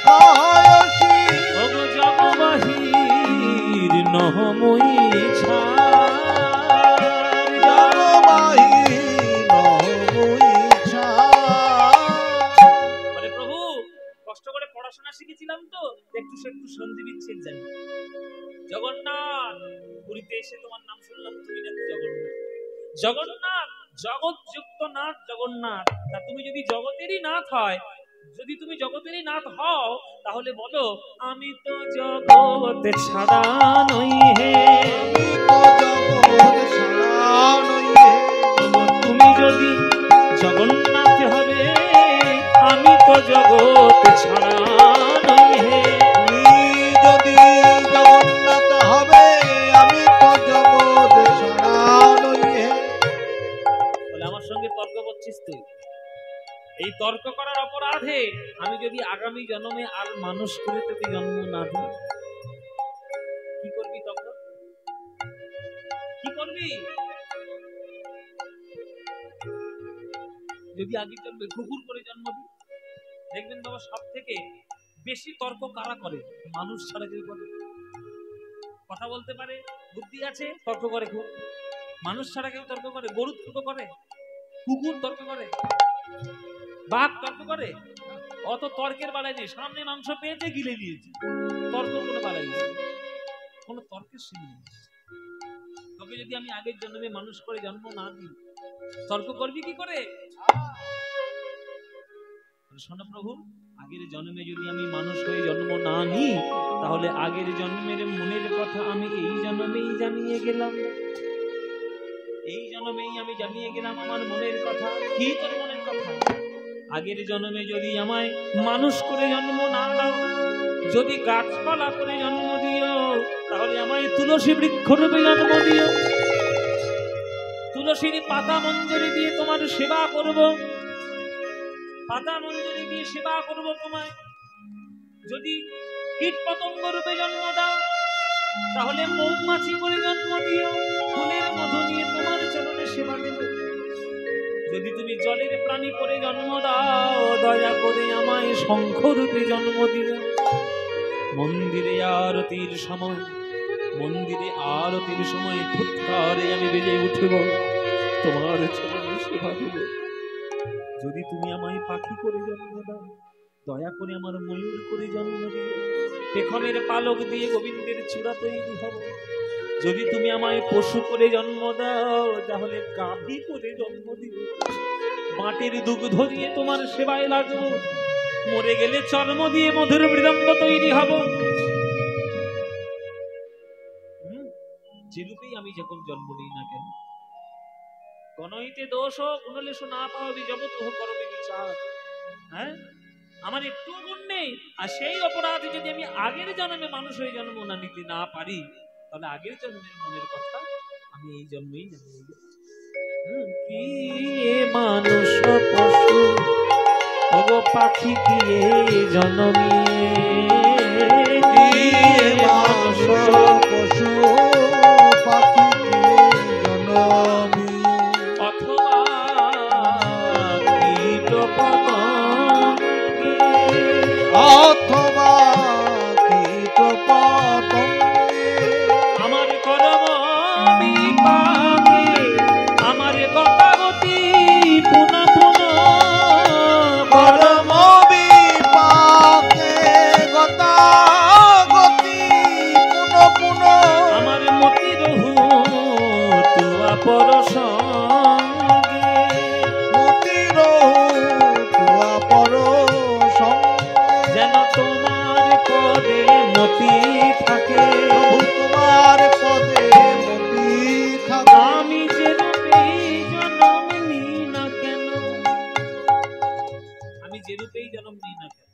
ভয়সী। ওগো জগবাহির নহময়ী ছাড়, জগবাহি নহময়ী ছাড়। বলে প্রভু কষ্ট করে পড়াশোনা শিখেছিলাম তো একটু সন্ধি বিচ্ছেদ জানি। জগন্নাথ পুরীতে এসে তোমার নাম শুনলাম, তুমি নাকি জগন্নাথ। জগন্নাথ জগৎ যুক্ত নাথ জগন্নাথ। তা তুমি যদি জগতেরই নাথ হয়, যদি তুমি জগতেরই নাথ হও, তাহলে বলো আমি তো জগৎ ছাড়া নই হে। জগৎ ছাড়া নই হে। তুমি যদি জগন্নাথ হবে, আমি তো জগৎ ছাড়া নই হে। তুমি যদি জগন্নাথ হবে, আমি তো জগৎ ছাড়া নই হে। বলে আমার সঙ্গে তর্ক করছিস তুই? এই তর্ক করার অপরাধে আমি যদি আগামী জন্মে আর মানুষ করে তোকে জন্ম না দিই, কি করবি তখন? কি করবি? যদি আগের জন্মে কুকুর করে জন্ম দিই, দেখবেন বাবা সব থেকে বেশি তর্ক কারা করে? মানুষ ছাড়া কেউ করে? কথা বলতে পারে, বুদ্ধি আছে, তর্ক করে খুব। মানুষ ছাড়া কেউ তর্ক করে? গরু তর্ক করে, কুকুর তর্ক করে, বাঘ তর্ক করে। অত তর্কের বেলায় নেই, সামনে মাংস পেয়েছে গিলে নিয়েছে, তর্ক কোনো বেলায় নেই, কোনো তর্কের সীমা নেই। তোকে যদি আমি আগের জন্মে মানুষ করে জন্ম না দিই, তর্ক করবি কি করে? শোনো প্রভু, আগের জন্মে যদি আমি মানুষ হয়ে জন্ম না নিই, তাহলে আগের জন্মের মনের কথা আমি এই জন্মেই জানিয়ে গেলাম। এই জন্মেই আমি জানিয়ে গেলাম আমার মনের কথা। কি তোর মনের কথা? আগের জন্মে যদি আমায় মানুষ করে জন্ম না দাও, যদি গাছপালা করে জন্ম দিও, তাহলে আমায় তুলসী বৃক্ষ রূপে জন্ম দিও। তুলসীর পাতা মঞ্জরি দিয়ে তোমার সেবা করব, পাতা মঞ্জরি দিয়ে সেবা করব তোমায়। যদি কীট পতঙ্গ রূপে জন্ম দাও, তাহলে মৌমাছি করে জন্ম দিও, ফুলের মধু নিয়ে তোমার চরণে সেবা দেব। যদি তুমি জলের প্রাণী করে জন্ম দাও, দয়া করে আমায় শঙ্খ রূপে জন্ম দিও। মন্দিরে আরতির সময়, মন্দিরে আরতির সময় ফুৎকারে আমি বেজে উঠব, তোমার চরণে সেবা দেব। যদি তুমি আমায় পাখি করে জন্ম দাও, দয়া করে আমার ময়ূর করে জন্ম দিও। পেখমের পালক দিয়ে গোবিন্দের চূড়া তৈরি হব। যদি তুমি আমায় পশু করে জন্ম দাও, তাহলে গাভী করে জন্ম দিও। মাটির দুগ্ধ দিয়ে তোমার সেবায় লাগবো। মরে গেলে চর্ম দিয়ে মধুর মৃদঙ্গ তৈরি হব। যেরূপেই আমি যখন জন্ম নিই না কেন, গণইতে দোষ গুণলেশ না পাওয়াবি জগৎ করবে বিচার। হ্যাঁ, আমার একটু গুণ নেই, আর সেই অপরাধে যদি আমি আগের জন্মে মানুষ হয়ে জন্ম না নিতে না পারি, তাহলে আগের জন্মের মনের কথা আমি এই জন্মেই জানি। কি মানুষ পশু ওগো পাখি কি জন্মিয়ে, মানুষ পশু পাখি জনমি, অথবা কীট পতঙ্গে, অথবা কীট পতঙ্গে, আমার কর্ম বিপাকে, আমার গতাগতি পুনঃ পুনঃ, কর্ম বিপাকে গতাগতি পুনঃ পুনঃ, আমার মতির তুয়া পর সঙ্গে, মতির তুয়া পর সঙ্গে, যেন তোমার পদে মতি থাকে, প্রভু তোমার পদে মতি থাকে। আমি যে রূপেই জন্ম নিই না কেন, আমি যে রূপেই জন্ম নিই না কেন,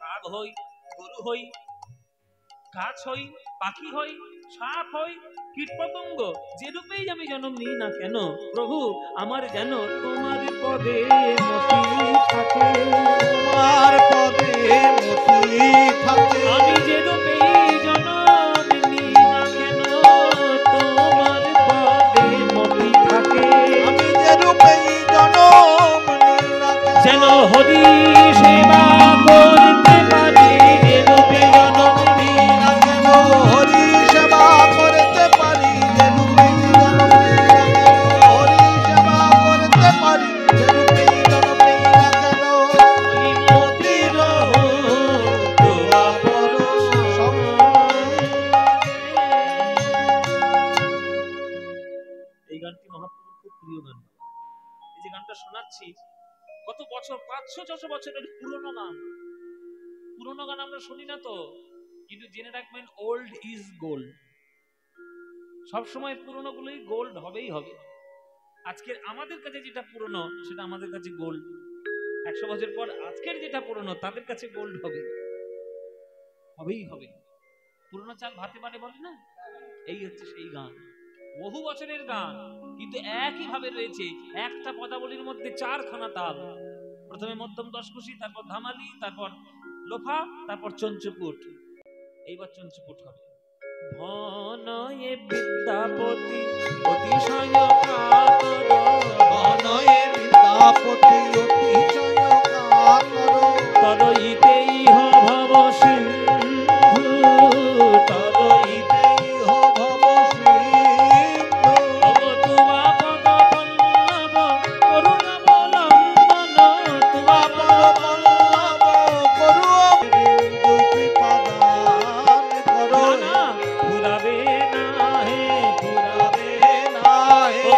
বাঘ হই, গরু হই, গাছ হই, পাখি হই, সাপ হই, কীট পতঙ্গ, যে রূপেই আমি জন্ম নিই না কেন, প্রভু আমার যেন তোমার পদে মতি থাকে, তোমার পদে মতি থাকে। আমি যে রূপেই জন্ম নিই না কেন, তোমার পদে মতি থাকে, আমি যে রূপেই জনম নিই না কেন, যেন হরি সেবা করতে পারি, যে রূপে জন্ম নিই না কেন, হরি সেবা করতে পারি, যে রূপেই জনম নিই না কেন, হরি সেবা করতে পারি, যে রূপেই জনম নিই না কেন, ওই মতির তুয়া পর সঙ্গে। এই গানটি মহাপ্রভুর খুব প্রিয় গান। এই যে গানটা শোনাচ্ছি, কত বছর, 500-600 বছরের পুরনো গান। পুরনো গান আমরা শুনি না তো, কিন্তু জেনে রাখবেন ওল্ড ইজ গোল্ড। সবসময় পুরনো গুলোই গোল্ড হবেই হবে। আজকের আমাদের কাছে যেটা পুরনো সেটা আমাদের কাছে গোল্ড, 100 বছর পর আজকের যেটা পুরনো তাদের কাছে গোল্ড হবে, হবেই হবে। পুরনো চাল ভাতে পারে বলে না, এই হচ্ছে সেই গান। বহু বছরের গান, কিন্তু একই ভাবে রয়েছে। একটা পদাবলীর মধ্যে 4খানা তাল, প্রথমে মধ্যম দশকুশি, তারপর ধামালি, তারপর লোফা, তারপর চঞ্চপুট। এইবার চঞ্চপুট হবে। ধনয়ে বিদ্যাপতি অতিশয় কাতর, ধনয়ে বিদ্যাপতি অতিশয় কাতর, তরইতে ইহ ভব সিন্ধু, তরইতে ইহ ভব সিন্ধু, তুবা পদ পল্লব করুণ বলম্বন, তুবা পদ পল্লব করু বিন্দু কৃপাদান করো, না ফুরাবে না হে, ফুরাবে না হে,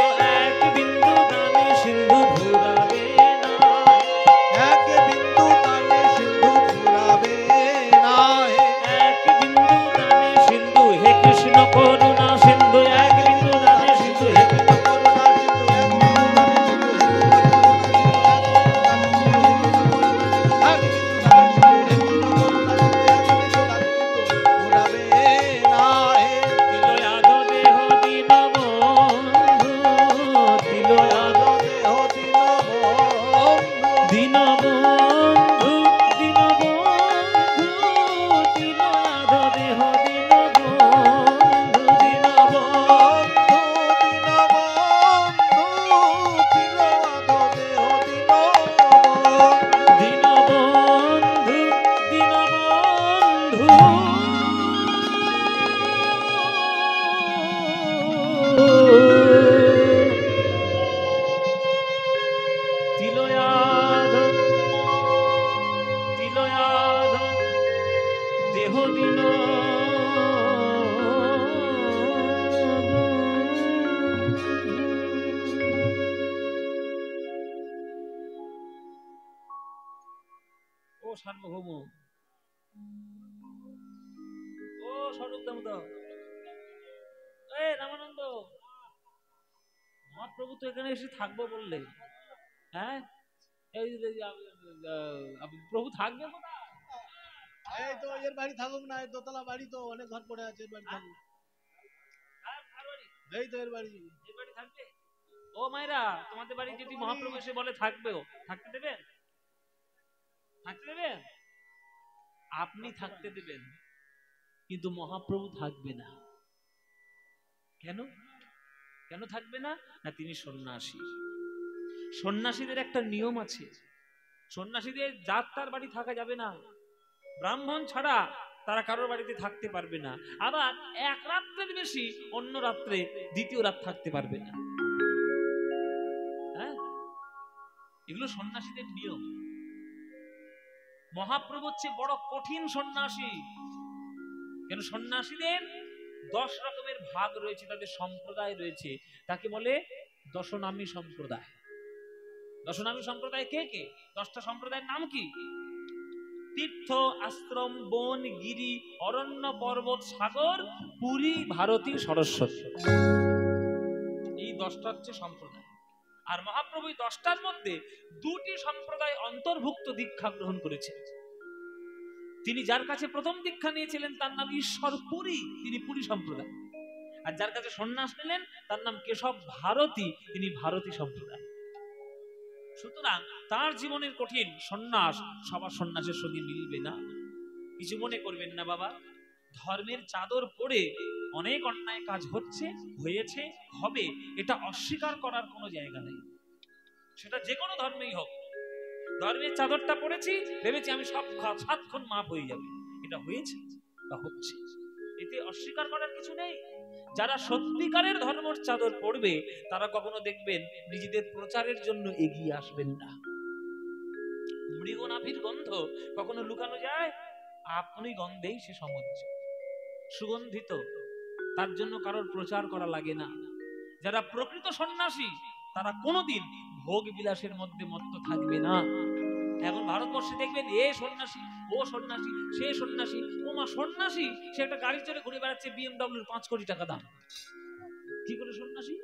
সার্বভৌম। ও স্বরূপ দামোদর, রামানন্দ, মহাপ্রভু তো এখানে এসে থাকবো বললে, হ্যাঁ এই প্রভু থাকবে কোথায়? এই তো এর বাড়ি থাকুক না, এই দোতলা বাড়ি তো অনেক ঘর পড়ে আছে, এর বাড়ি থাকুক। এই তো এর বাড়ি থাকবে। ও মায়েরা, তোমাদের বাড়ি যদি মহাপ্রভু এসে বলে থাকবেও, থাকতে দেবেন? থাকতে দেবেন? আপনি থাকতে দেবেন, কিন্তু মহাপ্রভু থাকবে না। কেন? কেন থাকবে না? না, তিনি সন্ন্যাসী। সন্ন্যাসীদের একটা নিয়ম আছে, সন্ন্যাসীদের যার তার বাড়ি থাকা যাবে না, ব্রাহ্মণ ছাড়া তারা কারোর বাড়িতে থাকতে পারবে না। আবার এক রাত্রের বেশি অন্য রাত্রে দ্বিতীয় রাত থাকতে পারবে না। হ্যাঁ, এগুলো সন্ন্যাসীদের নিয়ম। মহাপ্রভু হচ্ছে বড় কঠিন সন্ন্যাসী। কেন? সন্ন্যাসীদের 10 রকমের ভাগ রয়েছে, তাদের সম্প্রদায় রয়েছে, তাকে বলে দশনামী সম্প্রদায়। দশনামী সম্প্রদায় কে কে? 10টা সম্প্রদায়ের নাম কি? তীর্থ, আশ্রম, বন, গিরি, অরণ্য, পর্বত, সাগর, পুরী, ভারতী, সরস্বতী। এই 10টা হচ্ছে সম্প্রদায়। আর মহাপ্রভু 10টার মধ্যে 2টি সম্প্রদায় অন্তর্ভুক্ত দীক্ষা গ্রহণ করেছেন। তিনি যার কাছে প্রথম দীক্ষা নিয়েছিলেন তার নাম ঈশ্বর পুরী, তিনি পুরী সম্প্রদায়। আর যার কাছে সন্ন্যাস নিলেন তার নাম কেশব ভারতী, তিনি ভারতী সম্প্রদায়। সুতরাং তার জীবনের কঠিন সন্ন্যাস সবার সন্ন্যাসের সঙ্গে মিলবে না। কিছু মনে করবেন না বাবা, ধর্মের চাদর পড়ে অনেক অন্যায় কাজ হচ্ছে, হয়েছে, হবে, এটা অস্বীকার করার কোনো জায়গা নেই। সেটা যে কোনো ধর্মেই হোক। ধর্মের চাদরটা পড়েছি, ভেবেছি আমি সব 7 মাপ হয়ে যাবে, এটা হয়েছে বা হচ্ছে, এতে অস্বীকার করার কিছু নেই। যারা সত্যিকারের ধর্মের চাদর পড়বে তারা কখনো দেখবেন নিজেদের প্রচারের জন্য এগিয়ে আসবেন না। মৃগনাভির গন্ধ কখনো লুকানো যায়? আপনি গন্ধেই সে সমুজ্জ, সুগন্ধিত, তার জন্য কারোর প্রচার করা লাগে না। যারা প্রকৃত সন্ন্যাসী তারা কোনোদিন ভোগ বিলাসের মধ্যে মত্ত থাকবে না। এখন ভারতবর্ষে দেখবেন এ সন্ন্যাসী, ও সন্ন্যাসী, সে সন্ন্যাসী, ও মা সন্ন্যাসী, সে একটা গাড়ি চড়ে ঘুরে বেড়াচ্ছে BMW 5 কোটি টাকা দাম। কি করে সন্ন্যাসী?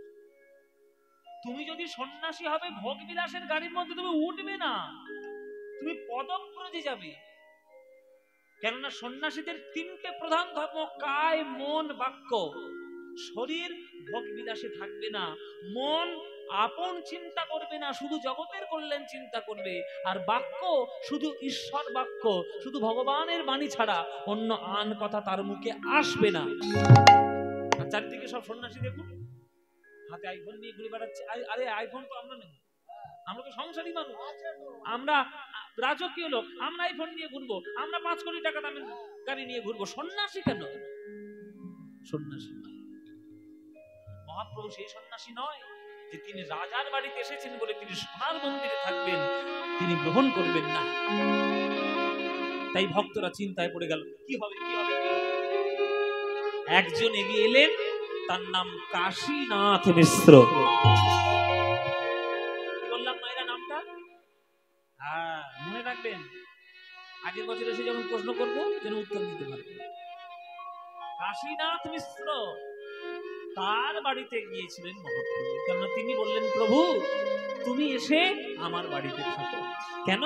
তুমি যদি সন্ন্যাসী হবে ভোগ বিলাসের গাড়ির মধ্যে তুমি উঠবে না, তুমি পদব্রজে যাবে। কেননা সন্ন্যাসীদের 3টে প্রধান ধর্ম, কায়, মন, বাক্য। শরীর ভোগ বিলাসে থাকবে না, মন আপন চিন্তা করবে না, শুধু জগতের কল্যাণ চিন্তা করবে, আর বাক্য শুধু ঈশ্বর বাক্য, শুধু ভগবানের বাণী ছাড়া অন্য আন কথা তার মুখে আসবে না। আর চারদিকে সব সন্ন্যাসী দেখুন হাতে আইফোন নিয়ে ঘুরে বেড়াচ্ছে। আরে আইফোন তো আমরা নেব, আমরা তো সংসারী মানুষ, আমরা রাজকীয় লোক, আমরা আইফোন নিয়ে ঘুরবো, আমরা 5 কোটি টাকা দামের গাড়ি নিয়ে ঘুরবো। সন্ন্যাসী কেন? সন্ন্যাসী নয়। মহাপ্রভু সেই সন্ন্যাসী নয় যে তিনি রাজার বাড়িতে এসেছেন বলে তিনি সোনার মন্দিরে থাকবেন, তিনি গ্রহণ করবেন না। তাই ভক্তরা চিন্তায় পড়ে গেল, কি হবে কি হবে। একজন এগিয়ে এলেন, তার নাম কাশীনাথ মিশ্র। কি বললাম মায়েরা নামটা? হ্যাঁ, মনে রাখবেন, আগের বছর এসে যখন প্রশ্ন করবো যেন উত্তর দিতে পারবেন। কাশীনাথ মিশ্র তার বাড়িতে গিয়েছিলেন মহাপ্রভু, কেননা তিনি বললেন, প্রভু তুমি এসে আমার বাড়িতে থাকো। কেন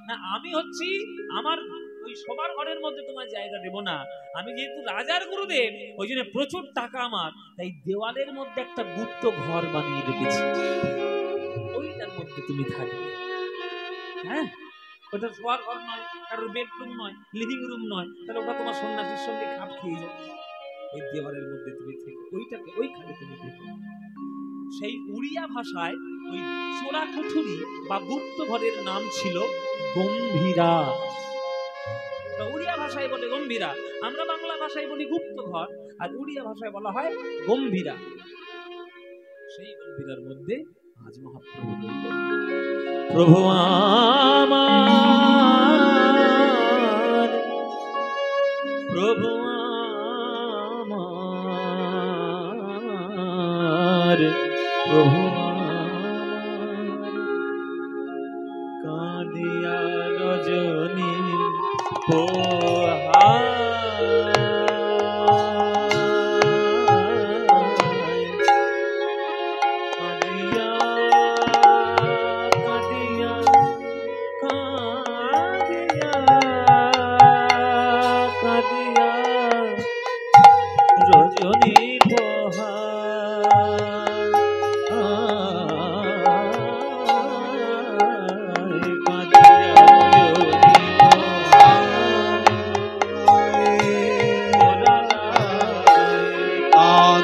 না, আমি হচ্ছি, আমার ওই সবার ঘরের মধ্যে তোমার জায়গা দেব না। আমি যেহেতু রাজার গুরুদেব, ওই জন্য প্রচুর টাকা আমার, তাই দেওয়ালের মধ্যে একটা গুপ্ত ঘর বানিয়ে রেখেছি, ওইটার মধ্যে তুমি থাকবে। হ্যাঁ, ওটা শোয়ার ঘর নয়, কারোর বেডরুম নয়, লিভিং রুম নয়, তাহলে ওটা তোমার সন্ন্যাসীর সঙ্গে খাপ খেয়ে যাবে। ওই দেওয়ালের মধ্যে তুমি থেকো, ওইটাকে ওইখানে তুমি থেকো। সেই উড়িয়া ভাষায় ওই চোরা কুঠুরি বা গুপ্ত ঘরের নাম ছিল গম্ভীরা। উড়িয়া ভাষায় বলে গম্ভীরা, আমরা বাংলা ভাষায় বলি গুপ্ত ঘর, আর উড়িয়া ভাষায় বলা হয় গম্ভীরা। সেই গম্ভীরার মধ্যে আজ মহাপ্রভু রইলেন। প্রভু আমার, প্রভু আমার, প্রভু আমার, কাঁদিয়া রজনী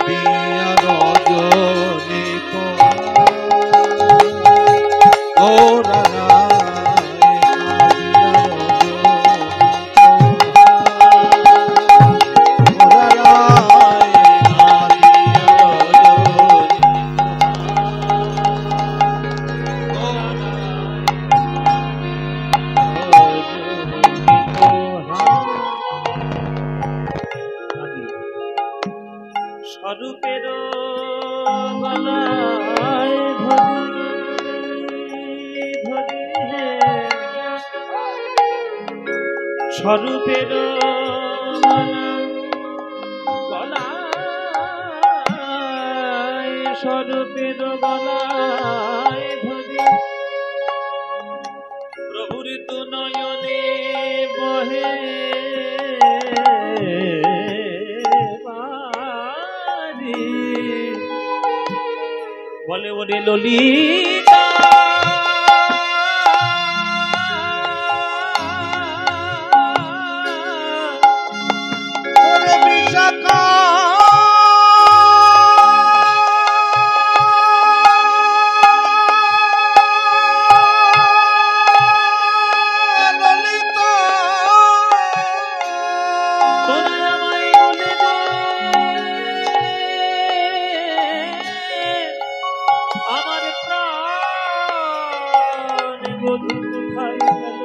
কাঁদিয়া রজনী ওরা স্বরূপের গলায় ধরি ধরি হে স্বরূপের গলায় স্বরূপের গলায় ধরি প্রভুর তু নয়নে বহে বলে ওরে ললিতা ওরে বিশাখা ললিতা তোরা আমায় বলে দে আমার প্রাণ বধূ কোথায় গেল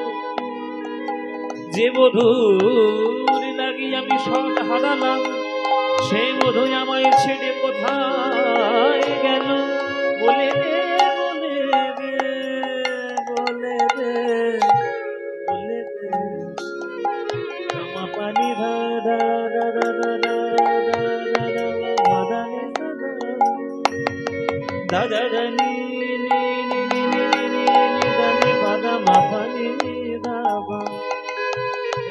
যে বধূর লাগি আমি সব হারালাম সে বধূ আমায় ছেড়ে কোথায় গেল বলে দে বলে দে বলে দে বলে দে আমা পানি ধা ধা ধা ধা ধা ধা মাদানি ধা ধা ধা নি নি নি নি নি নি নি পাদা মা পানি ধা বা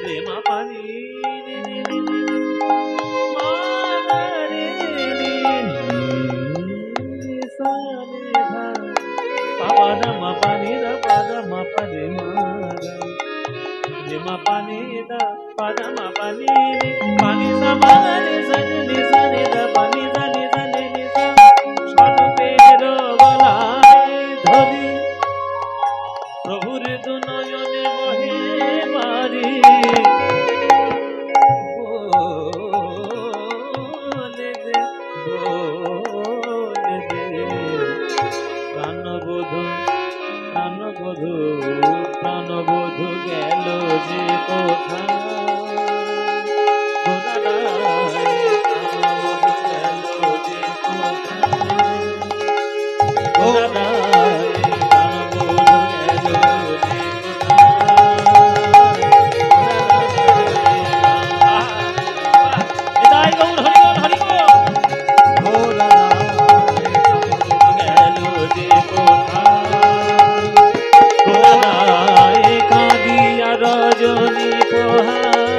রে মা পানি নি নি নি নি মা রে নি নি সা নি ধা পাদা মা পানি ধা পাদা মা পানি মা রে মা পানি ধা পাদা মা পানি পানি সা মা রে সা নি সা নি ধা পানি সা নি সা নি নি সা স্বরূপের গলায় ধরি প্রভুর দু নয়নে বহে মারি বলে দে প্রাণবধূ প্রাণবধূ প্রাণবধূ গেল যে কোথায় প্রাণবধূ গেল যে কোথায় রজনী পোহায়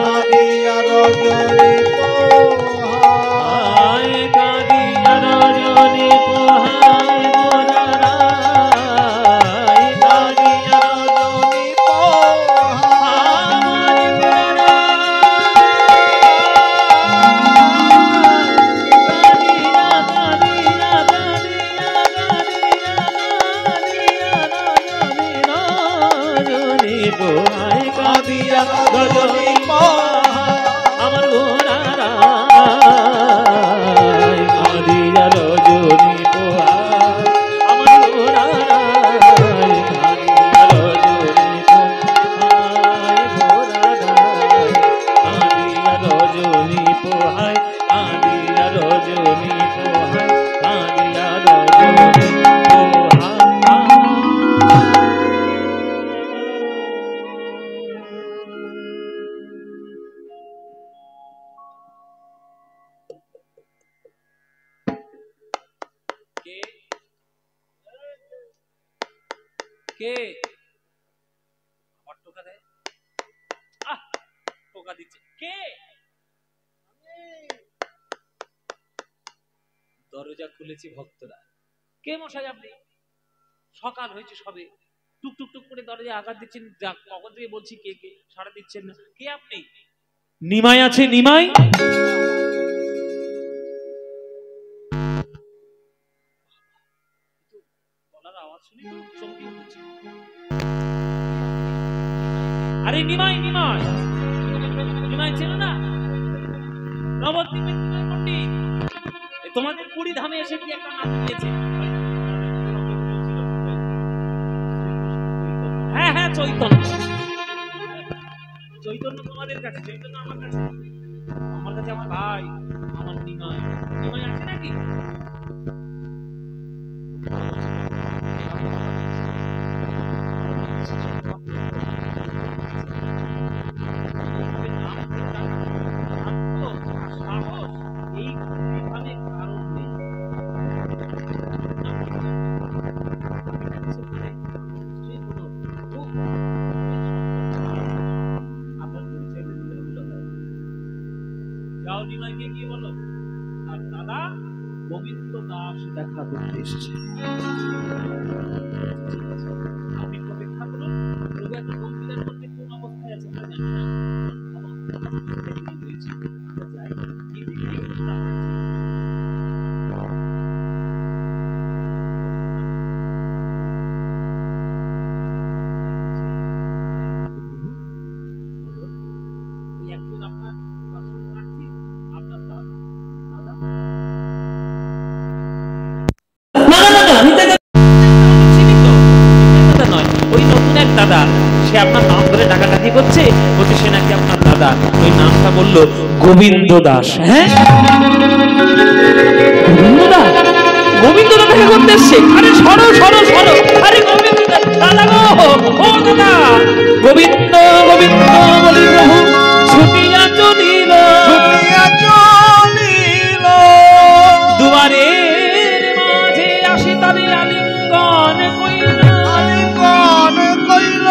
কাঁদিয়া রজনী পোহায় কাঁদিয়া রজনী পোহায় মোরারায় কাঁদিয়া রজনী পোহায় কাঁদিয়া রজনী পোহায় আমার গোরারায় কাঁদিয়া রজনী পোহায় আমার গোরারায় কাঁদিয়া রজনী পোহায় গোরারায় কাঁদিয়া রজনী পোহায় কাঁদিয়া রজনী পোহায় কাঁদিয়া রজনী কে আবার টোকা দেয় টোকা দিচ্ছে কে দরজা খুলেছি ভক্তরা কে মশাই আপনি সকাল হয়েছে সবে টুক টুক টুক করে দরজায় আঘাত দিচ্ছেন কখন থেকে বলছি কে কে সাড়া দিচ্ছেন না কে আপনি নিমাই আছে, নিমাই। আরে নিমাই, নিমাই, নিমাই ছিল না নবদ্বীপের নিমাই পণ্ডিত। তোমাদের পুরী ধামে এসে কি একটা নাম দিয়েছে? হ্যাঁ হ্যাঁ, চৈতন্য। চৈতন্য তোমাদের কাছে, চৈতন্য আমার কাছে। আমার কাছে আমার ভাই, আমার নিমাই। নিমাই আছে নাকি? যাও নিমাইকে গিয়ে বলো আর দাদা গোবিন্দ দাস দেখা করতে এসেছে। আপনি অপেক্ষা করুন। প্রভু এত গম্ভীরের মধ্যে কোন অবস্থায় আছে আমরা জানি না। দাদা সে আপনার নাম ধরে ডাকাডাকি করছে, বলছে সে নাকি আপনার দাদা। ওই নামটা বলল গোবিন্দ দাস। হ্যাঁ, গোবিন্দ দাস, গোবিন্দ দাস দেখা করতে এসছে। আরে সরো সরো সরো, আরে গোবিন্দ দাস দাদা গো, ও দাদা। গোবিন্দ গোবিন্দ বলি প্রভু ছুটিয়া চলিল, ছুটিয়া চলিল দুয়ারের মাঝে আসি তারে আলিঙ্গন কইল, আলিঙ্গন কইল।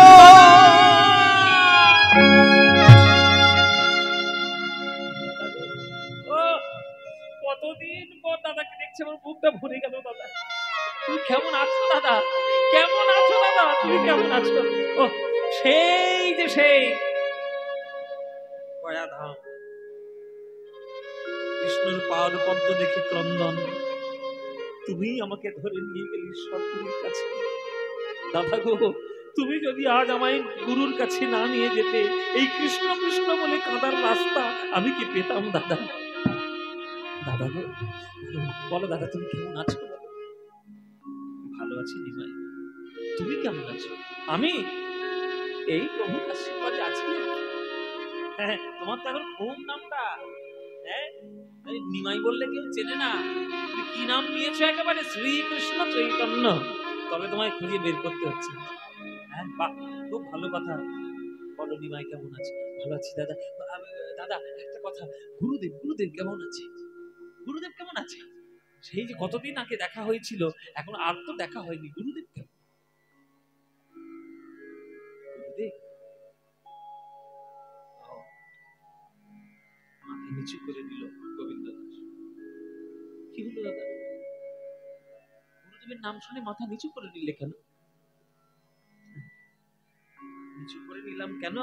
কতদিন পর দাদাকে দেখছি, আমার বুকটা ভরে গেল। দাদা তুমি কেমন আছো? দাদা কেমন আছো? দাদা তুমি কেমন আছো? ও সেই যে সেই গয়াধাম, বিষ্ণুর পাদ পদ্ম দেখে ক্রন্দন, তুমি আমাকে ধরে নিয়ে গেলে ঈশ্বরের কাছে। দাদা গো, তুমি যদি আজ আমায় গুরুর কাছে না নিয়ে যেতে, এই কৃষ্ণ কৃষ্ণ বলে কাঁদার রাস্তা আমি কি পেতাম? দাদা দাদা গো বলো দাদা তুমি কেমন আছো? ভালো আছি নিমাই, তুমি কেমন আছো? আমি এই প্রভুর আশীর্বাদে আছি। হ্যাঁ, তোমার তো এখন খুব নামটা। হ্যাঁ, নিমাই বললে কেউ চেনে না। তুমি কি নাম নিয়েছো? একেবারে শ্রীকৃষ্ণ চৈতন্য। তবে তোমায় খুঁজে বের করতে হচ্ছে। হ্যাঁ বাহ, খুব ভালো কথা। বলো নিমাই কেমন আছে? ভালো আছি দাদা। দাদা একটা কথা, গুরুদেব গুরুদেব কেমন আছে? গুরুদেব কেমন আছে? সেই যে কতদিন আগে দেখা হয়েছিল, এখন আর তো দেখা হয়নি। গুরুদেব কেমন? গুরুদেব মাথা নিচু করে দিল গোবিন্দ দাস। কি হলো দাদা? গুরুদেবের নাম শুনে মাথা নিচু করে নিলে কেন? নিচু করে নিলাম কেন?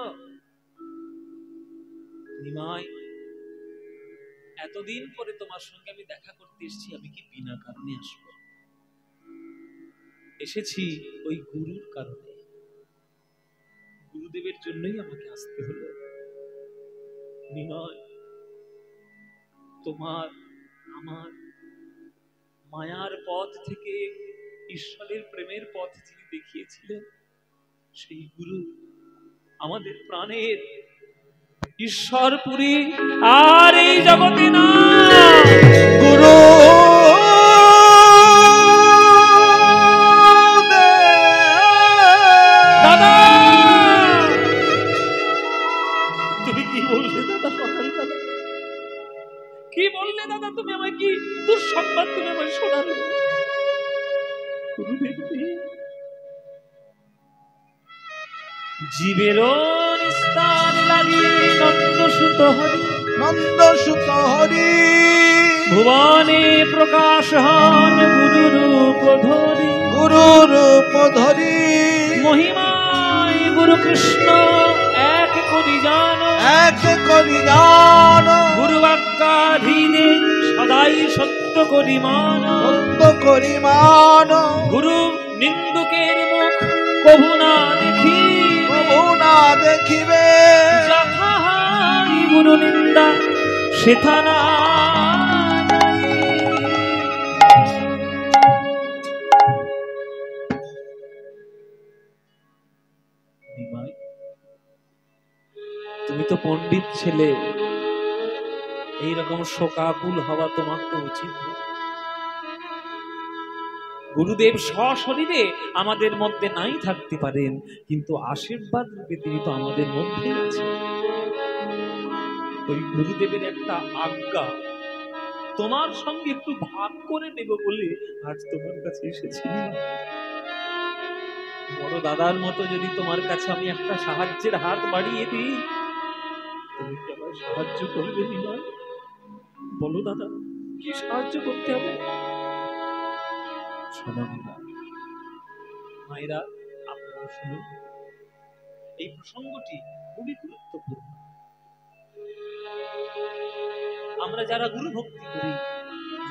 নিমাই, এতদিন পরে তোমার সঙ্গে আমি দেখা করতে এসেছি, আমি কি বিনা কারণে আসবো? এসেছি ওই গুরুর কারণে। গুরুদেবের জন্যই আমাকে আসতে হলো। নিমাই, তোমার আমার মায়ার পথ থেকে ঈশ্বরের প্রেমের পথ যিনি দেখিয়েছিলেন, সেই গুরু আমাদের প্রাণের ঈশ্বরপুরী আর এই জগতে না। গুরু দাদা তুমি কি বললে দাদা? সকালবেলা কি বললে দাদা? তুমি আমায় কি দুঃসংবাদ তুমি আমায় শোনালে? জীবের নিস্তার লাগি নন্দ সুত হরি, নন্দ সুত হরি ভুবনে প্রকাশ হন গুরু রূপ ধরি, গুরু রূপ ধরি মহিমায় গুরু কৃষ্ণ এক করি জানো, এক করি জানো, গুরু আজ্ঞাধীনে সদাই সত্য করি মানো, সত্য করি মানো, গুরু নিন্দুকের মুখ কভু না দেখি, প্রভু না দেখিবে, যথাহাই গুরু নিন্দা সেথা না নিমাই। তুমি তো পণ্ডিত ছেলে, এইরকম শোকাকুল হওয়া তোমার তো উচিত না। গুরুদেব সশরীরে আমাদের মধ্যে নাই থাকতে পারেন, কিন্তু আশীর্বাদ রূপে তিনি তো আমাদের মধ্যে আছেন। ওই গুরুদেবের একটা আজ্ঞা তোমার সঙ্গে একটু ভাগ করে নেব বলে আজ তোমার কাছে এসেছি। বড় দাদার মতো যদি তোমার কাছে আমি একটা সাহায্যের হাত বাড়িয়ে দিই, তুমি কি আমার সাহায্য করবে না? বলো দাদা, কি সাহায্য করতে হবে? শোনো মায়েরা, আপনারা শুনুন, এই প্রসঙ্গটি খুবই গুরুত্বপূর্ণ। আমরা যারা গুরু ভক্তি করি,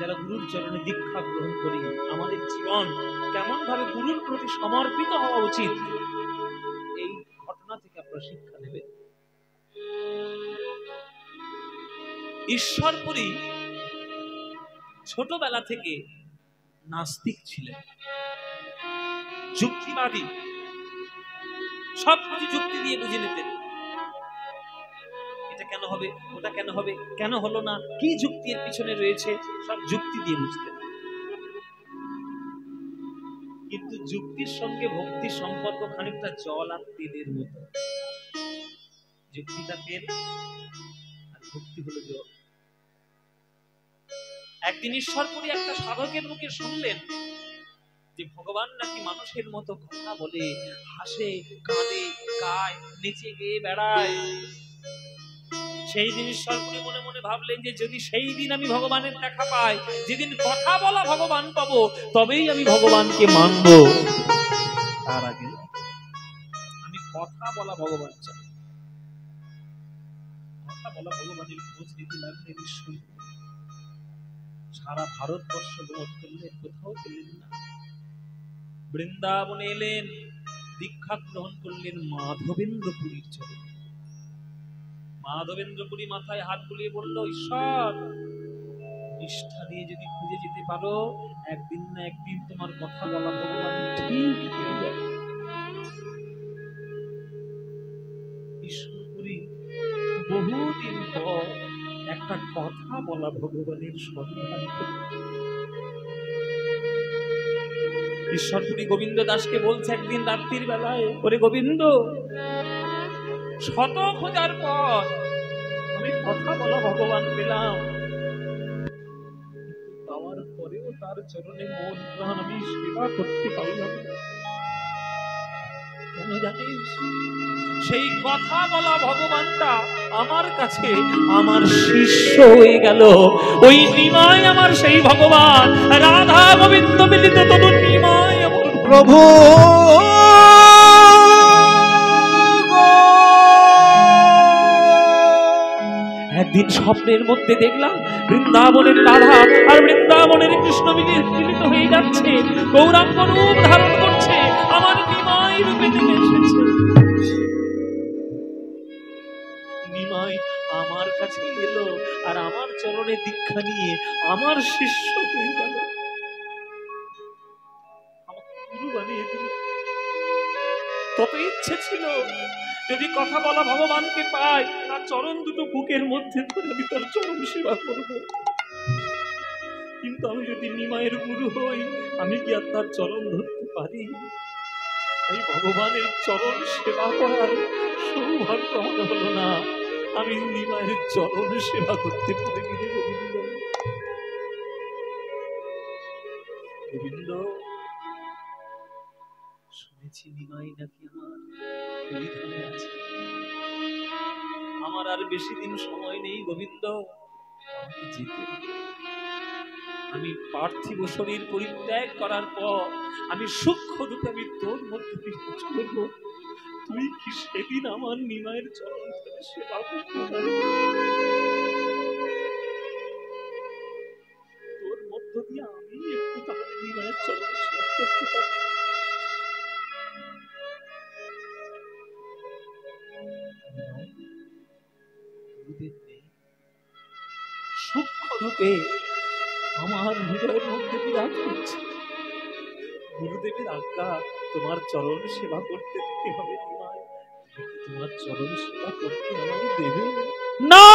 যারা গুরুর চরণে দীক্ষা গ্রহণ করি, আমাদের জীবন কেমন ভাবে গুরুর প্রতি সমর্পিত হওয়া উচিত, এই ঘটনা থেকে আপনারা শিক্ষা নেবেন। ঈশ্বরপুরী ছোটবেলা থেকে নাস্তিক ছিলেন, যুক্তিবাদী, সবকিছু যুক্তি দিয়ে বুঝে নিতেন। এটা কেন হবে, ওটা কেন হবে, কেন হলো না, কি যুক্তি এর পিছনে রয়েছে, সব যুক্তি দিয়ে বুঝতেন। কিন্তু যুক্তির সঙ্গে ভক্তির সম্পর্ক খানিকটা জল আর তেলের মতো। যুক্তিটা তেল আর ভক্তি হলো জল। একদিন ঈশ্বরপুরী একটা সাধকের মুখে শুনলেন যে ভগবান নাকি মানুষের মতো কথা বলে, হাসে, কাঁদে, গায়, নেচে গেয়ে বেড়ায়। সেই দিন ঈশ্বরপুরী মনে মনে ভাবলেন যে যদি সেই দিন আমি ভগবানের দেখা পাই, যেদিন কথা বলা ভগবান পাবো, তবেই আমি ভগবানকে মানব। তার আগে আমি কথা বলা ভগবান চাই। কথা বলা ভগবানের খোঁজ নিতে লাগলেন ঈশ্বর। সারা ভারতবর্ষ ভ্রমণ করলেন, কোথাও পেলেন না। বৃন্দাবনে এলেন, দীক্ষা গ্রহণ করলেন মাধবেন্দ্রপুরীর চরণে। মাধবেন্দ্রপুরী মাথায় হাত বুলিয়ে বলল, ঈশ্বর, নিষ্ঠা নিয়ে যদি খুঁজে যেতে পারো, একদিন না একদিন তোমার কথা বলা ভগবান ঠিক পেয়ে যাবে। ঈশ্বরপুরী বহুদিন পর একটা কথা বলা ভগবানের সন্ধান পেল। ঈশ্বরপুরী গোবিন্দ দাসকে বলছে একদিন রাত্রির বেলায়, ওরে গোবিন্দ, শত খোঁজার পর আমি কথা বলা ভগবান পেলাম, পাওয়ার পরেও তার চরণে মন প্রাণ আমি সেবা করতে পারলাম না। কেন জানিস? সেই কথা বলা ভগবানটা আমার কাছে আমার শিষ্য হয়ে গেল। ওই নিমাই আমার সেই ভগবান, রাধা গোবিন্দ মিলিত তনু নিমাই আমার প্রভু। একদিন স্বপ্নের মধ্যে দেখলাম বৃন্দাবনের রাধা আর বৃন্দাবনের কৃষ্ণ মিলিত হয়ে যাচ্ছে, গৌরাঙ্গ রূপ ধারণ করছে, আমার নিমাই রূপে নেমে এসেছে। নিমাই আমার কাছে এলো আর আমার চরণে দীক্ষা নিয়ে আমার শিষ্য হয়ে গেল, আমাকে গুরু বানিয়ে দিল। কত ইচ্ছে ছিল যদি কথা বলা ভগবানকে পাই, তার চরণ দুটো বুকের মধ্যে ধরে আমি তার চরণ সেবা করব। কিন্তু আমি যদি নিমাইয়ের গুরু হই, আমি কি আর তার চরণ ধরতে পারি? এই ভগবানের চরণ সেবা করার সৌভাগ্য আমার হলো না। আমি নিমাইয়ের চরণ সেবা করতে পারিনি রে গোবিন্দ। গোবিন্দ, শুনেছি নিমাই নাকি আমার পরিধানে আছে। আমার আর বেশি দিন সময় নেই গোবিন্দ, আমাকে যেতে হবে। আমি পার্থিব শরীর পরিত্যাগ করার পর আমি সূক্ষ্ম রূপে আমি তোর মধ্যে বিরাজ করব। তুই কি সেদিন আমার নিমায়ের চরণ ধরে সেবা করতে পারবি? তোর মধ্য দিয়ে আমি একটু তাহলে নিমায়ের চরণ সেবা করতে পারি। গুরুদেব নেই, সূক্ষ্ম রূপে আমার হৃদয়ের মধ্যে বিরাজ করছে। গুরুদেবের আজ্ঞা, তোমার চরণ সেবা করতে দিতে হবে নিমাই। তোমার চরণ সেবা করতে আমায় দেবে না?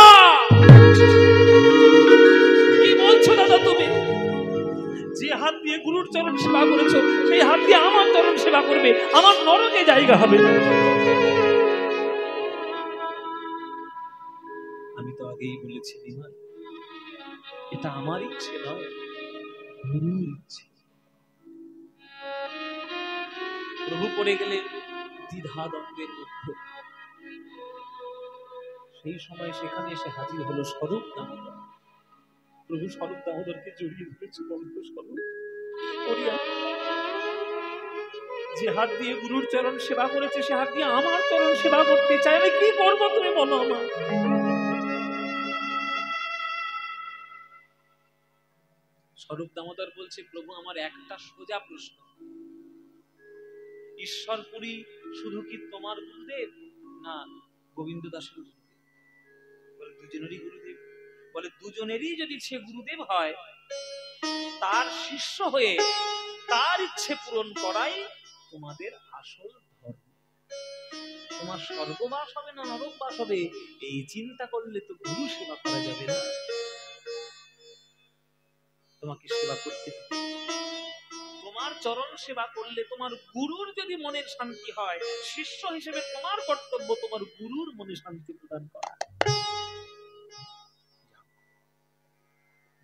কি বলছো দাদা তুমি? যে হাত দিয়ে গুরুর চরণ সেবা করেছো সেই হাত দিয়ে আমার চরণ সেবা করবে, আমার নরকে জায়গা হবে না। আমি তো আগেই বলেছি নিমাই, এটা আমার ইচ্ছে নয়, গুরুর ইচ্ছে। প্রভু পড়ে গেলে দ্বিধা দ্বন্দ্বের মধ্যে। সেই সময় সেখানে এসে হাজির হলো স্বরূপ দামোদর। প্রভু স্বরূপ দামোদরকে জড়িয়ে ধরেছে, বলতো স্বরূপ করিয়া, যে হাত দিয়ে গুরুর চরণ সেবা করেছে সে হাত দিয়ে আমার চরণ সেবা করতে চাই, আমি কি করবো তুমি বলো আমার? স্বরূপ দামোদর বলছে, প্রভু আমার একটা সোজা প্রশ্ন, ঈশ্বরপুরী শুধু কি তোমার গুরুদেব না গোবিন্দ দাসের গুরুদেব? বলে দুজনেরই গুরুদেব। বলে দুজনেরই যদি সে গুরুদেব হয়, তার শিষ্য হয়ে তার ইচ্ছে পূরণ করাই তোমাদের আসল ধর্ম। তোমার স্বর্গবাস হবে না নরকবাস হবে এই চিন্তা করলে তো গুরু সেবা করা যাবে না। তোমাকে সেবা করতে হবে, তোমার চরণ সেবা করলে তোমার গুরুর যদি মনের শান্তি হয়, শিষ্য হিসেবে তোমার কর্তব্য তোমার গুরুর মনে শান্তি প্রদান করা।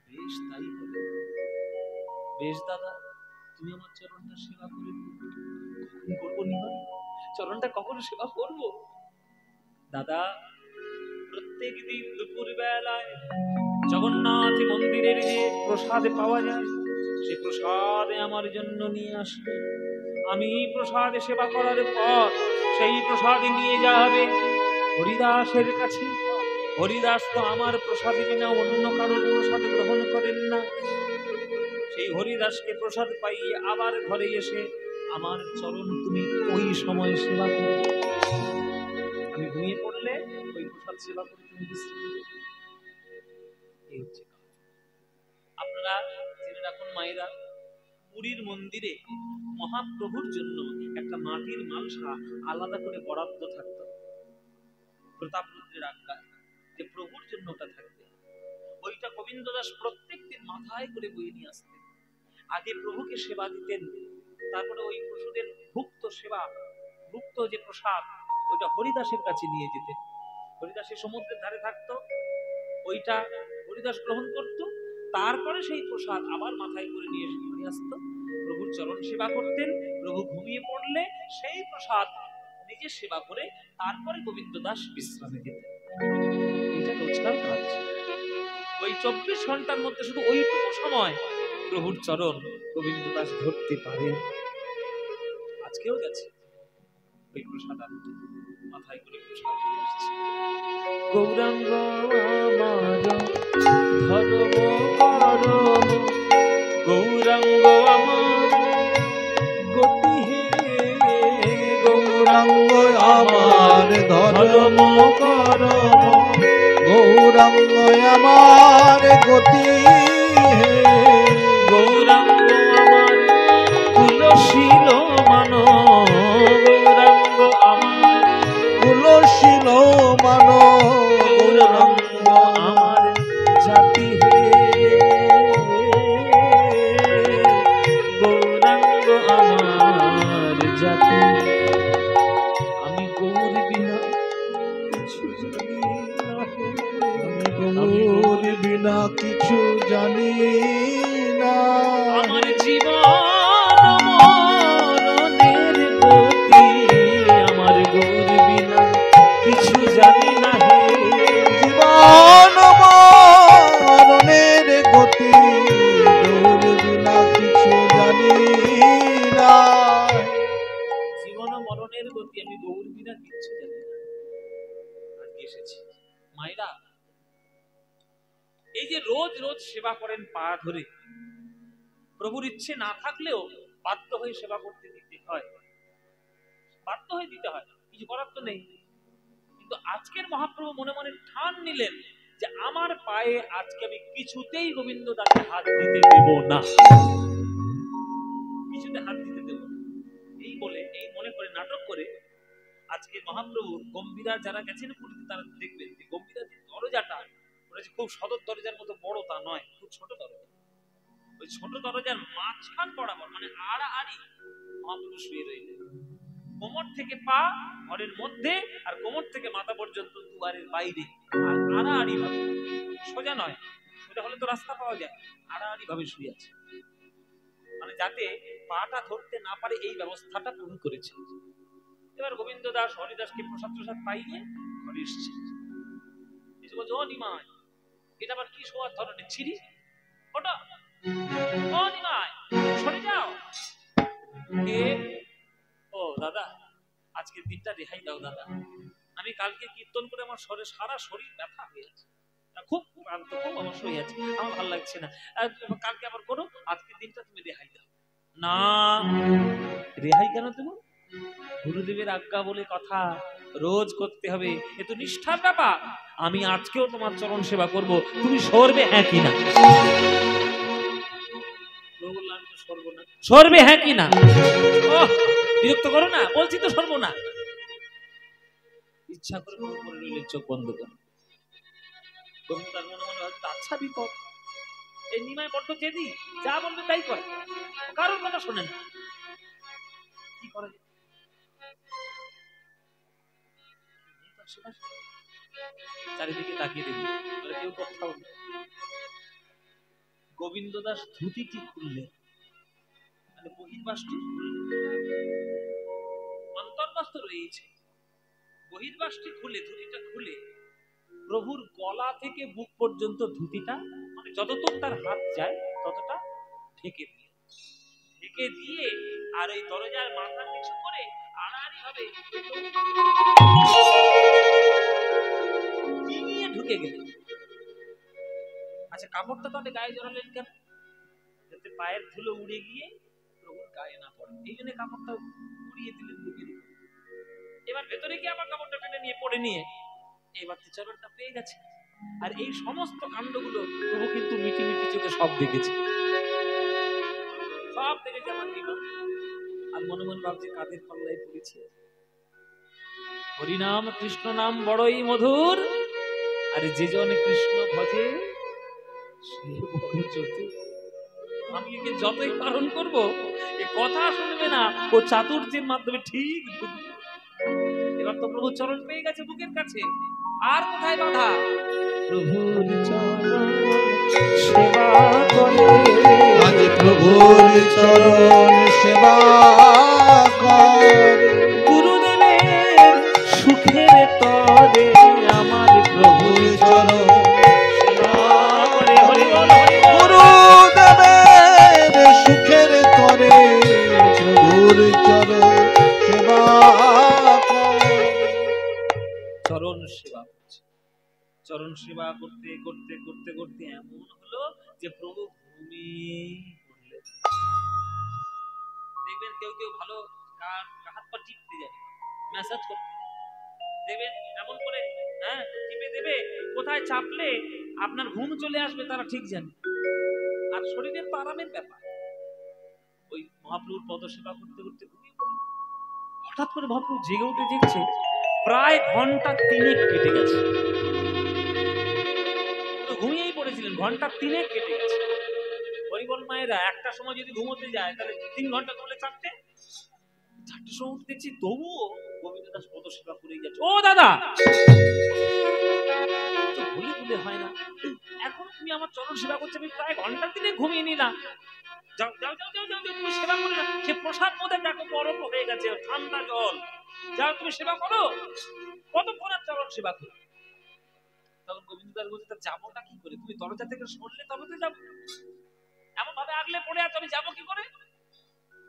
বেশ তাই হবে। বেশ দাদা, তুমি আমার চরণটা সেবা করে কখন করবো নিমাই? চরণটা কখন সেবা করবো? দাদা, প্রত্যেক দিন দুপুর বেলায় জগন্নাথ মন্দিরের যে প্রসাদ পাওয়া যায় সে প্রসাদে আমার জন্য নিয়ে আসবে। আমি প্রসাদে সেবা করার পর সেই প্রসাদ নিয়ে যাবে হরিদাসের কাছে। হরিদাস তো আমার প্রসাদ বিনা অন্য কারোর প্রসাদ গ্রহণ করেন না। সেই হরিদাসকে প্রসাদ পাইয়ে আবার ঘরে এসে আমার চরণ তুমি ওই সময় সেবা করো। আমি ঘুমিয়ে পড়লে ওই প্রসাদ সেবা করে তুমি বিশ্রাম দেবে। এই হচ্ছে আপনারা জেনে রাখুন মায়েরা, পুরীর মন্দিরে মহাপ্রভুর জন্য একটা মাটির মালসা আলাদা করে বরাদ্দ থাকতো প্রতাপরুদ্রের আজ্ঞায়, যে প্রভুর জন্য ওটা থাকবে। ওইটা গোবিন্দ দাস প্রত্যেকদিন মাথায় করে বয়ে নিয়ে আসতেন। আগে প্রভুকে সেবা দিতেন, তারপরে ওই পশুদের ভুক্ত সেবা, ভুক্ত যে প্রসাদ ওইটা হরিদাসের কাছে নিয়ে যেতেন। হরিদাসের সমুদ্রের ধারে থাকতো, ওইটা হরিদাস গ্রহণ করতো, তারপরে সেই প্রসাদ আবার মাথায় করে নিয়ে এসে ঘরে আসতো। প্রভুর চরণ সেবা করতেন। প্রভু ঘুমিয়ে পড়লে সেই প্রসাদ নিজে সেবা করে তারপরে গোবিন্দ দাস বিশ্রামে যেতেন। এটা রোজকার কাজ। ওই 24 ঘন্টার মধ্যে শুধু ওইটুকু সময় প্রভুর চরণ গোবিন্দ দাস ধরতে পারেন। আজকেও গেছে ওই প্রসাদ আনতে, মাথায় করে প্রসাদ নিয়ে আসছে। গৌরাঙ্গ আমার ধর্ম করম, গৌরাঙ্গ আমার গতি হে, গৌরাঙ্গ আমার ধর্ম করম, গৌরাঙ্গ আমার গতি হে, গৌরাঙ্গ আমার কুলশীল মান, গৌরাঙ্গ আমার কুলশীল মান, গৌরাঙ্গ আমার জাতি হে, গৌরাঙ্গ আমার জাতি। আমি গৌর বিনা কিছু জানি না, আমি গৌর বিনা কিছু জানি না। আমার জীবন মরণের গতি, আমার গৌর বিনা কিছু জানি না হে। জীবন মরণের গতি, গৌর বিনা কিছু জানি না। জীবন মরণের গতি, আমি গৌর বিনা রোজ রোজ সেবা করেন পা ধরে। প্রভুর ইচ্ছে না থাকলেও বাধ্য হয়ে সেবা করতে দিতে হয়, বাধ্য হয়ে দিতে হয়, কিছু করার তো নেই। কিন্তু আজকের মহাপ্রভু মনে মনে ঠান নিলেন যে আমার পায়ে আজকে আমি কিছুতেই গোবিন্দ দাসের হাত দিতে দেব না, কিছুতে হাত দিতে দেব না। এই বলে, এই মনে করে, নাটক করে আজকে মহাপ্রভু গম্ভীরা যারা গেছেন পুরীতে তারা দেখবেন যে গম্ভীরা যে দরজাটা, ওটা যে খুব সদর দরজার মতো বড় তা নয়, খুব ছোট দরজা। ওই ছোট দরজার মাঝখান বরাবর মানে আড়াআড়ি মহাপ্রভু শুয়ে রইলেন। কোমর থেকে পা ঘরের মধ্যে আর কোমর থেকে মাথা পর্যন্ত দুয়ারের বাইরে, আর আড়াআড়ি ভাবে, সোজা নয়, সোজা হলে তো রাস্তা পাওয়া যায়, আড়াআড়ি ভাবে শুয়ে আছে, মানে যাতে পাটা ধরতে না পারে এই ব্যবস্থাটা প্রভু করেছে। এবার গোবিন্দ দাস হরিদাসকে প্রসাদ প্রসাদ পাইয়ে ঘরে এসছে। এসে বলছে, ও নিমাই, এটা আবার কি শোয়ার ধরনের ছিরি, ওটা ও নিমাই সরে যাও। কে? ও দাদা, আজকের দিনটা রেহাই দাও দাদা, আমি কালকে কীর্তন করে আমার সারা শরীর ব্যথা হয়ে আছে, খুব ক্লান্ত, খুব অবশ্য হয়ে আছে, আমার ভালো লাগছে না, কালকে আবার করো, আজকের দিনটা তুমি রেহাই দাও। না, রেহাই কেন দেবো? গুরুদেবের আজ্ঞা বলে কথা, রোজ করতে হবে, এ তো নিষ্ঠার ব্যাপার। আমি আজকেও তোমার চরণ সেবা করব, তুমি সরবে হ্যাঁ কিনা? বললাম তো সরবো না, সরবে হ্যাঁ কিনা? বিরক্ত করো না, বলছি তো সরবো না। ইচ্ছা করে করে রইলেন চোখ বন্ধ করে। তার মনে মনে হয়তো আচ্ছা বিপদ, এই নিমাই বড্ড জেদি, যা বলবে তাই করে, কারোর কথা শোনে না, কি করে? চারিদিকে তাকিয়ে দেখি, কেউ কোথাও নেই। গোবিন্দ দাস ধুতিটি খুললে, মানে বহির্বাসটি অন্তর্বাস তো রয়েছে, বহির্বাসটি খুলে, ধুতিটা খুলে প্রভুর গলা থেকে বুক পর্যন্ত ধুতিটা, মানে যতটুকু তার হাত যায় ততটা ঢেকে দিয়ে আর এই দরজার মাথা নিচু করে আড়াআড়ি ভাবে ঢুকে গেলেন। আচ্ছা, কাপড়টা তাহলে গায়ে জড়ালেন কেন? যাতে পায়ের ধুলো উড়ে গিয়ে প্রভুর গায়ে না পড়ে, এই জন্য কাপড়টা উড়িয়ে দিলেন বুকের উপর। এবার ভেতরে গিয়ে আবার কাপড়টা টেনে নিয়ে পড়ে নিয়ে এবার চরণটা পেয়ে গেছে। আর এই সমস্ত কাণ্ডগুলো প্রভু কিন্তু মিটি মিটি চোখে সব দেখেছে, সব দেখেছে আমার দিন। আর মনে মনে ভাবছে কাদের পাল্লায় পড়েছে। হরিনাম কৃষ্ণ নাম বড়ই মধুর, আর যে জন কৃষ্ণ ভজে সে বড় চতুর। আমি একে যতই পালন করব, এ কথা শুনবে না, ও চাতুর্যের মাধ্যমে ঠিক ঢুকবে। এবার তো প্রভু চরণ পেয়ে গেছে বুকের কাছে, আর কোথায় বাধা? প্রভুর চরণ সেবা করে, আজ প্রভুর চরণ সেবা করে, গুরুদেবের সুখের তরে আমার প্রভুর চরণ সেবা করে। হরি বল, গুরুদেবের সুখের তরে প্রভুর চরণ সেবা করে। চরণ সেবা করছে, চরণ সেবা করতে করতে করতে করতে এমন হলো যে প্রভু ঘুমিয়ে পড়লেন। দেখবেন কেউ কেউ ভালো হাত পা টিপতে যায়, ম্যাসাজ করতে দেখবেন এমন করে, হ্যাঁ টিপে দেবে, কোথায় চাপলে আপনার ঘুম চলে আসবে তারা ঠিক জানে। আর শরীরের তো আরামের ব্যাপার। ওই মহাপ্রভুর পদ সেবা করতে করতে ঘুমিয়ে পড়ল। হঠাৎ করে মহাপ্রভু জেগে উঠে দেখছে প্রায় ঘন্টা 3 কেটে গেছে। ঘুমিয়েই পড়েছিলেন, ঘন্টা 3 কেটে গেছে। হরিবল মায়েরা একটা সময় যদি ঘুমোতে যায় তাহলে 3 ঘন্টা করলে 4টে সময় উঠে দেখছি তবুও গোবিন্দ দাস পদ সেবা করেই যাচ্ছে। ও দাদা, ভুলে ভুলে হয় না, এখন তুমি আমার চরণ সেবা করছো, আমি প্রায় ঘন্টা 3 ঘুমিয়ে নিলাম, যাও যাও যাও যাও যাও, তুমি সেবা করে না। সে প্রসাদ মধ্যে দেখো বরফ হয়ে গেছে, ঠান্ডা জল, যাও তুমি সেবা করো, কতক্ষণ আর চরণ সেবা করো। তখন গোবিন্দ দাস বলছে, যাবোটা কি করে? তুমি দরজা থেকে সরলে তবে তো যাবো, এমন ভাবে আগলে পড়ে আছো, আমি যাবো কি করে?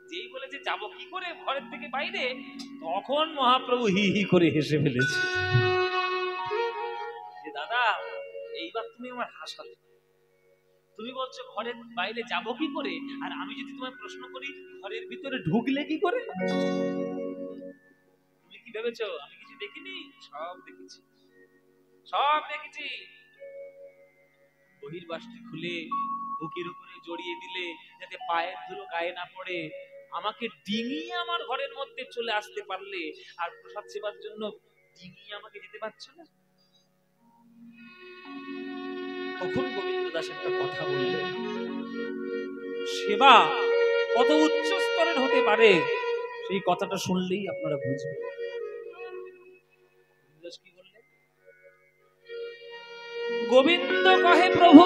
যেই বলেছে যাবো কি করে ঘরের থেকে বাইরে, তখন মহাপ্রভু হি হি করে হেসে ফেলেছে যে দাদা এইবার তুমি আমার হাসালে। তুমি বলছো ঘরের বাইরে যাব কি করে, আর আমি যদি তোমায় প্রশ্ন করি ঘরের ভিতরে ঢুকলে কি করে? তুমি কি ভেবেছো আমি কিছু দেখিনি? সব দেখেছি, সব দেখেছি। বহির্বাসটি খুলে বুকের উপরে জড়িয়ে দিলে যাতে পায়ের ধুলো গায়ে না পড়ে, আমাকে ডিঙিয়ে আমার ঘরের মধ্যে চলে আসতে পারলে, আর প্রসাদ সেবার জন্য ডিঙিয়ে আমাকে যেতে পারছো না। তখন গোবিন্দ দাস একটা কথা বললেন, সেবা কত উচ্চ স্তরের হতে পারে সেই কথাটা শুনলেই আপনারা বুঝবেন। কি বললেন? গোবিন্দ কহে প্রভু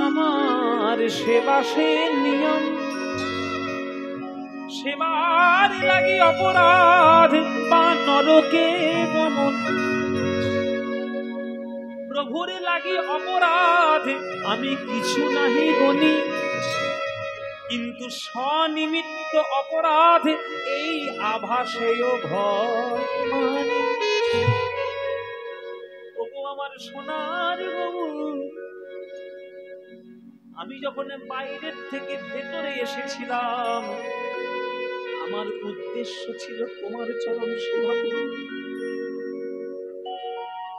আমার সেবা সে নিয়ম, সেবার লাগি অপরাধ বা নরকে গমন। প্রভুর লাগি অপরাধ আমি কিছু নাহি গনি, কিন্তু স্বনিমিত্ত অপরাধ এই আভাসেয় ভয় মানি। ওগো আমার সোনার বাবু, আমি যখন বাইরের থেকে ভেতরে এসেছিলাম আমার উদ্দেশ্য ছিল তোমার চরণ সেবা করা,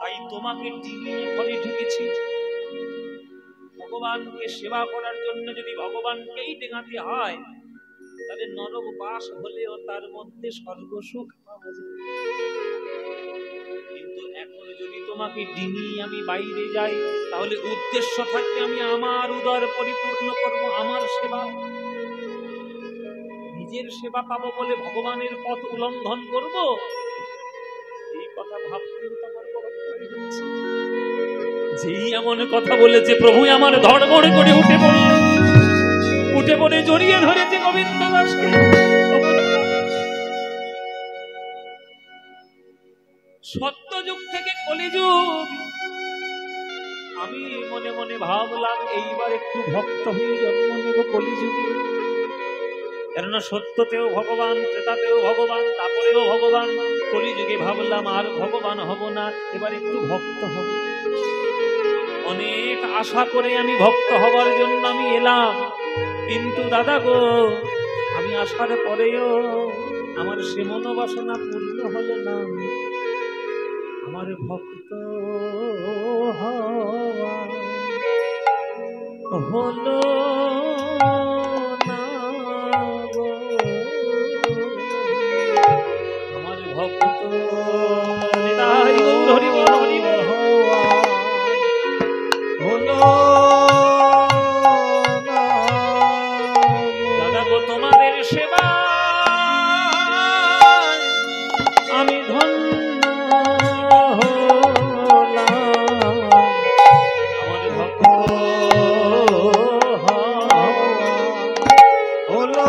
তাই তোমাকে ডিঙিয়ে ঘরে ঢুকেছি। ভগবানকে সেবা করার জন্য যদি ভগবানকেই ডেঙাতে হয় তাহলে নরক বাস হলেও তার মধ্যে স্বর্গসুখ পাওয়া যায়। কিন্তু এখন যদি তোমাকে ডিঙিয়ে আমি বাইরে যাই তাহলে উদ্দেশ্য থাকবে আমি আমার উদর পরিপূর্ণ করব, আমার সেবা। নিজের সেবা পাবো বলে ভগবানের পথ উল্লঙ্ঘন করব, এই কথা ভাবতেও তোমার বড় ভয় হচ্ছে। যেই এমন কথা বলেছে প্রভু আমার ধড়বড় করে উঠে পড়লেন, উঠে পড়ে জড়িয়ে ধরেছে গোবিন্দ দাসকে। সত্যযুগ থেকে কলিযুগ, আমি মনে মনে ভাবলাম এইবার একটু ভক্ত হয়ে জন্ম নেব কলিযুগে, কেননা সত্যতেও ভগবান, ত্রেতাতেও ভগবান, তারপরেও ভগবান। কলিযুগে ভাবলাম আর ভগবান হব না, এবার একটু ভক্ত হব। অনেক আশা করে আমি ভক্ত হবার জন্য আমি এলাম, কিন্তু দাদা গো আমি আসার পরেও আমার সে মনোবাসনা পূর্ণ হলো না, আমার ভক্ত হওয়া হলো না গো, আমার ভক্ত নিতাই গৌর হরি বল হরি বল হলো না। দাদা গো তোমাদের সেবা আমি ধন্য হলাম, আমার ভক্ত হলো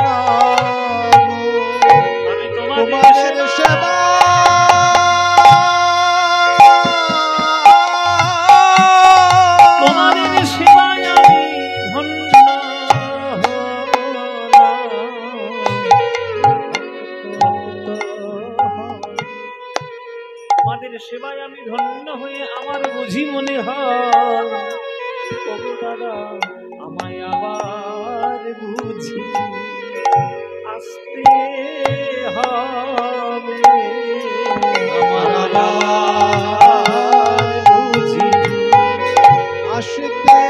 না। আমি তোমাদের সেবা তোমাদের সেবায় আমি ধন্য তোমাদের সেবায় আমি ধন্য হয়ে আমার বুঝি মনে হয় ওগো দাদা আমায় আবার বুঝি আসতে হবে, আমার আবার বুঝি আসতে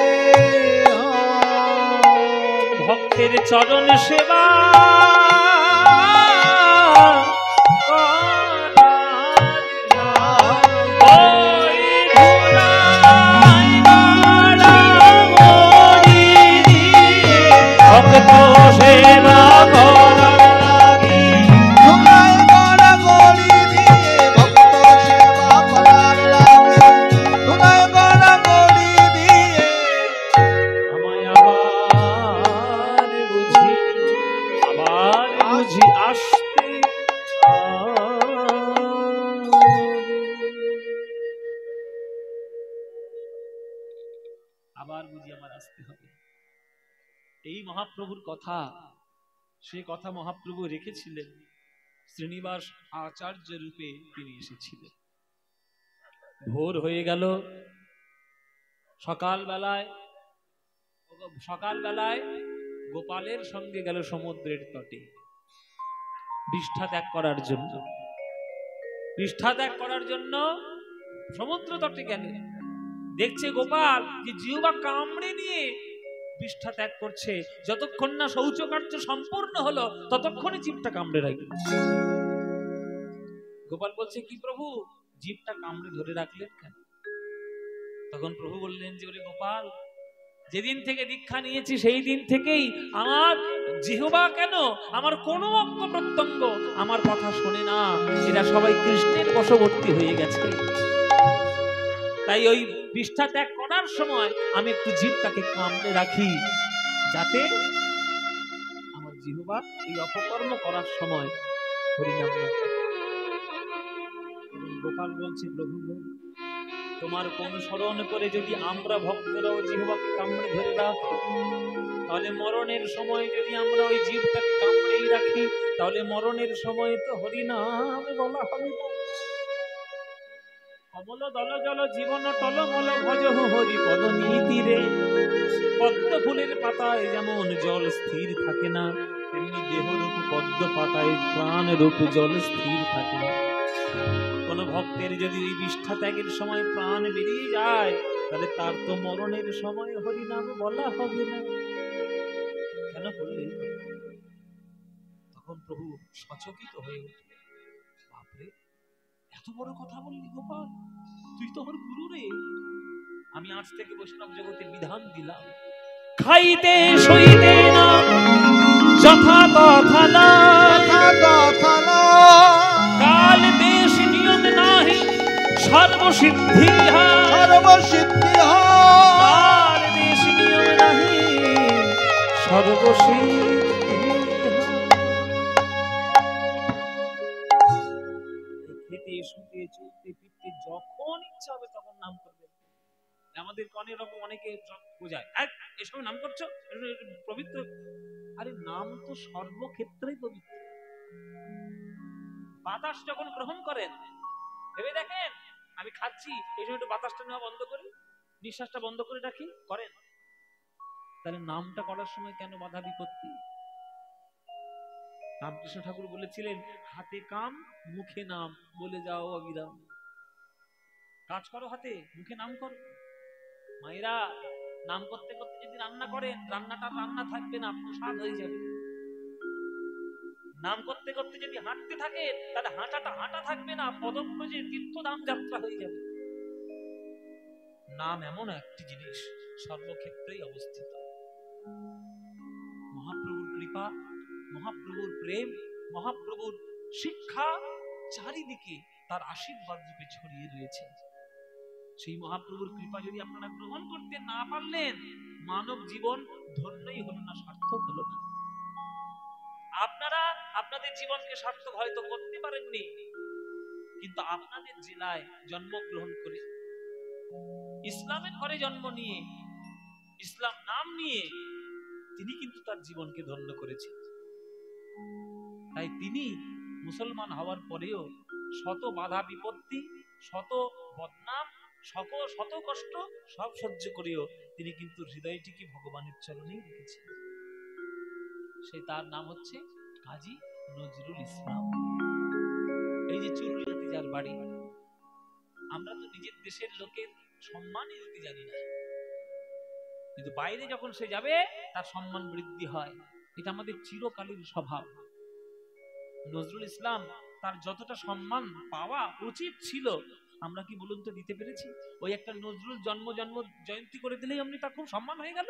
ভক্তের চরণ সেবা সেবা করার লাগি তোমায় গড়া গড়ি দিয়ে ভক্ত সেবা করার লাগে, তোমায় গড়া গড়ি দিয়ে আমায় আবার বুঝি আসতে আবার বুঝি আমার আসতে হবে। এই মহাপ্রভুর কথা, সে কথা মহাপ্রভু রেখেছিলেন, শ্রীনিবাস আচার্য রূপে তিনি এসেছিলেন। ভোর হয়ে গেল, সকালবেলায় গোপালের সঙ্গে গেল সমুদ্রের তটে বিষ্ঠা ত্যাগ করার জন্য সমুদ্র তটে গেলে দেখছে গোপাল যে জিহ্বা কামড়ে নিয়ে বিষ্ঠা ত্যাগ করছে, যতক্ষণ না শৌচকার্য সম্পূর্ণ হলো ততক্ষণে জিভটা কামড়ে রাখবে। গোপাল বলছে, কি প্রভু, জিভটা কামড়ে ধরে রাখলেন কেন? তখন প্রভু বললেন যে, ওরে গোপাল, যেদিন থেকে দীক্ষা নিয়েছি সেই দিন থেকেই আমার জিহ্বা কেন, আমার কোনো অঙ্গ প্রত্যঙ্গ আমার কথা শোনে না, এরা সবাই কৃষ্ণের বশবর্তী হয়ে গেছে। তাই ওই বিষ্ঠা ত্যাগ করার সময় আমি একটু জিভটাকে কামড়ে রাখি, যাতে আমার জিহ্বা এই অপকর্ম করার সময় হরিনাম না করে। গোপাল বলছে, প্রভু, তোমার কোন স্মরণ করে যদি আমরা ভক্তরাও জিহ্বাকে কামড়ে ধরে রাখি, তাহলে মরণের সময় যদি আমরা ওই জিভটাকে কামড়েই রাখি, তাহলে মরণের সময় তো হরিনাম বলা হবে না। কমল দল জল জীবন টলমল ভজ হরি পদ নীতিরে। পদ্ম ফুলের পাতায় যেমন জল স্থির থাকে না, তেমনি দেহরূপ পদ্ম পাতায় প্রাণ রূপ জল স্থির থাকে না। কোন ভক্তের যদি ওই বিষ্ঠা ত্যাগের সময় প্রাণ বেরিয়ে যায়, তাহলে তার তো মরণের সময় হরিনাম বলা হবে না। কেন বললে? তখন প্রভু সচকিত হয়ে উঠল, বাপরে, এত বড় কথা বললি গোপাল, তুই তো আমার গুরু রে। আমি আজ থেকে বৈষ্ণব জগতে বিধান দিলাম, খাইতে সইতে না যথা তথা না, কাল দেশ নিয়ম নাহি সর্বসিদ্ধি কাল দেশ নিয়ম নাহি সর্বসিদ্ধি। খেতে শুতে চলতে ফিরতে যখন ইচ্ছা হবে তখন নাম করবে। আমাদের অনেক রকম অনেকে বোঝায়, এসব নাম করছো পবিত্র। আরে নাম তো সর্বক্ষেত্রেই পবিত্র। বাতাস যখন গ্রহণ করেন, ভেবে দেখেন, আমি খাচ্ছি, এই জন্য একটু বাতাসটা নেওয়া বন্ধ করি, নিঃশ্বাসটা বন্ধ করে রাখি, করেন? তাহলে নামটা করার সময় কেন বাধা বিপত্তি? রামকৃষ্ণ ঠাকুর বলেছিলেন, হাতে কাম মুখে নাম, বলে যাও অবিরাম। কাজ করো হাতে, মুখে নাম করো। মায়েরা, নাম করতে করতে যদি রান্না করেন, রান্নাটা রান্না থাকবে না, প্রসাদ হয়ে যাবে। নাম করতে করতে যদি হাঁটতে থাকে, তাহলে হাঁটাটা হাঁটা থাকবে না, পদব্রজে তীর্থধাম যাত্রা হয়ে যাবে। নাম এমন একটি জিনিস সর্বক্ষেত্রেই অবস্থিত। মহাপ্রভুর কৃপা, মহাপ্রভুর প্রেম, মহাপ্রভুর শিক্ষা চারিদিকে তার আশীর্বাদ রূপে ছড়িয়ে রয়েছে। সেই মহাপ্রভুর কৃপা যদি আপনারা গ্রহণ করতে না পারলেন, মানব জীবন ধন্যই হলো না, সার্থক হলো না। আপনারা আপনাদের জীবনকে সার্থক হয়তো করতে পারেননি, কিন্তু আপনাদের জেলায় জন্মগ্রহণ করে, ইসলামের ঘরে জন্ম নিয়ে, ইসলাম নাম নিয়ে তিনি কিন্তু তার জীবনকে ধন্য করেছেন। তাই তিনি মুসলমান হওয়ার পরেও শত বাধা বিপত্তি, শত বদনাম, শত কষ্ট সব সহ্য করেও তিনি কিন্তু হৃদয়টিকে ভগবানের চরণেই রেখেছেন। সেই তার নাম হচ্ছে কাজী নজরুল ইসলাম। এই যে চুরুলিয়াতে যার বাড়ি, আমরা তো নিজের দেশের লোকের সম্মানই দিতে জানি না, কিন্তু বাইরে যখন সে যাবে তার সম্মান বৃদ্ধি হয়। এটা আমাদের চিরকালীন স্বভাব। নজরুল ইসলাম তার যতটা সম্মান পাওয়া উচিত ছিল, আমরা কি বলুন তো দিতে পেরেছি? ওই একটা নজরুল জন্ম জয়ন্তী করে দিলেই আপনি তার খুব সম্মান হয়ে গেল।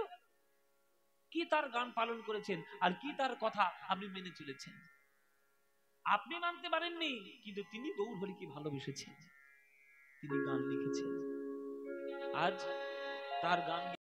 কি তার গান পালন করেছেন, আর কি তার কথা আপনি মেনে চলেছেন। আপনি মানতে পারেননি, কিন্তু তিনি গৌর হরিকে ভালোবেসেছেন, তিনি গান লিখেছেন। আজ তার গান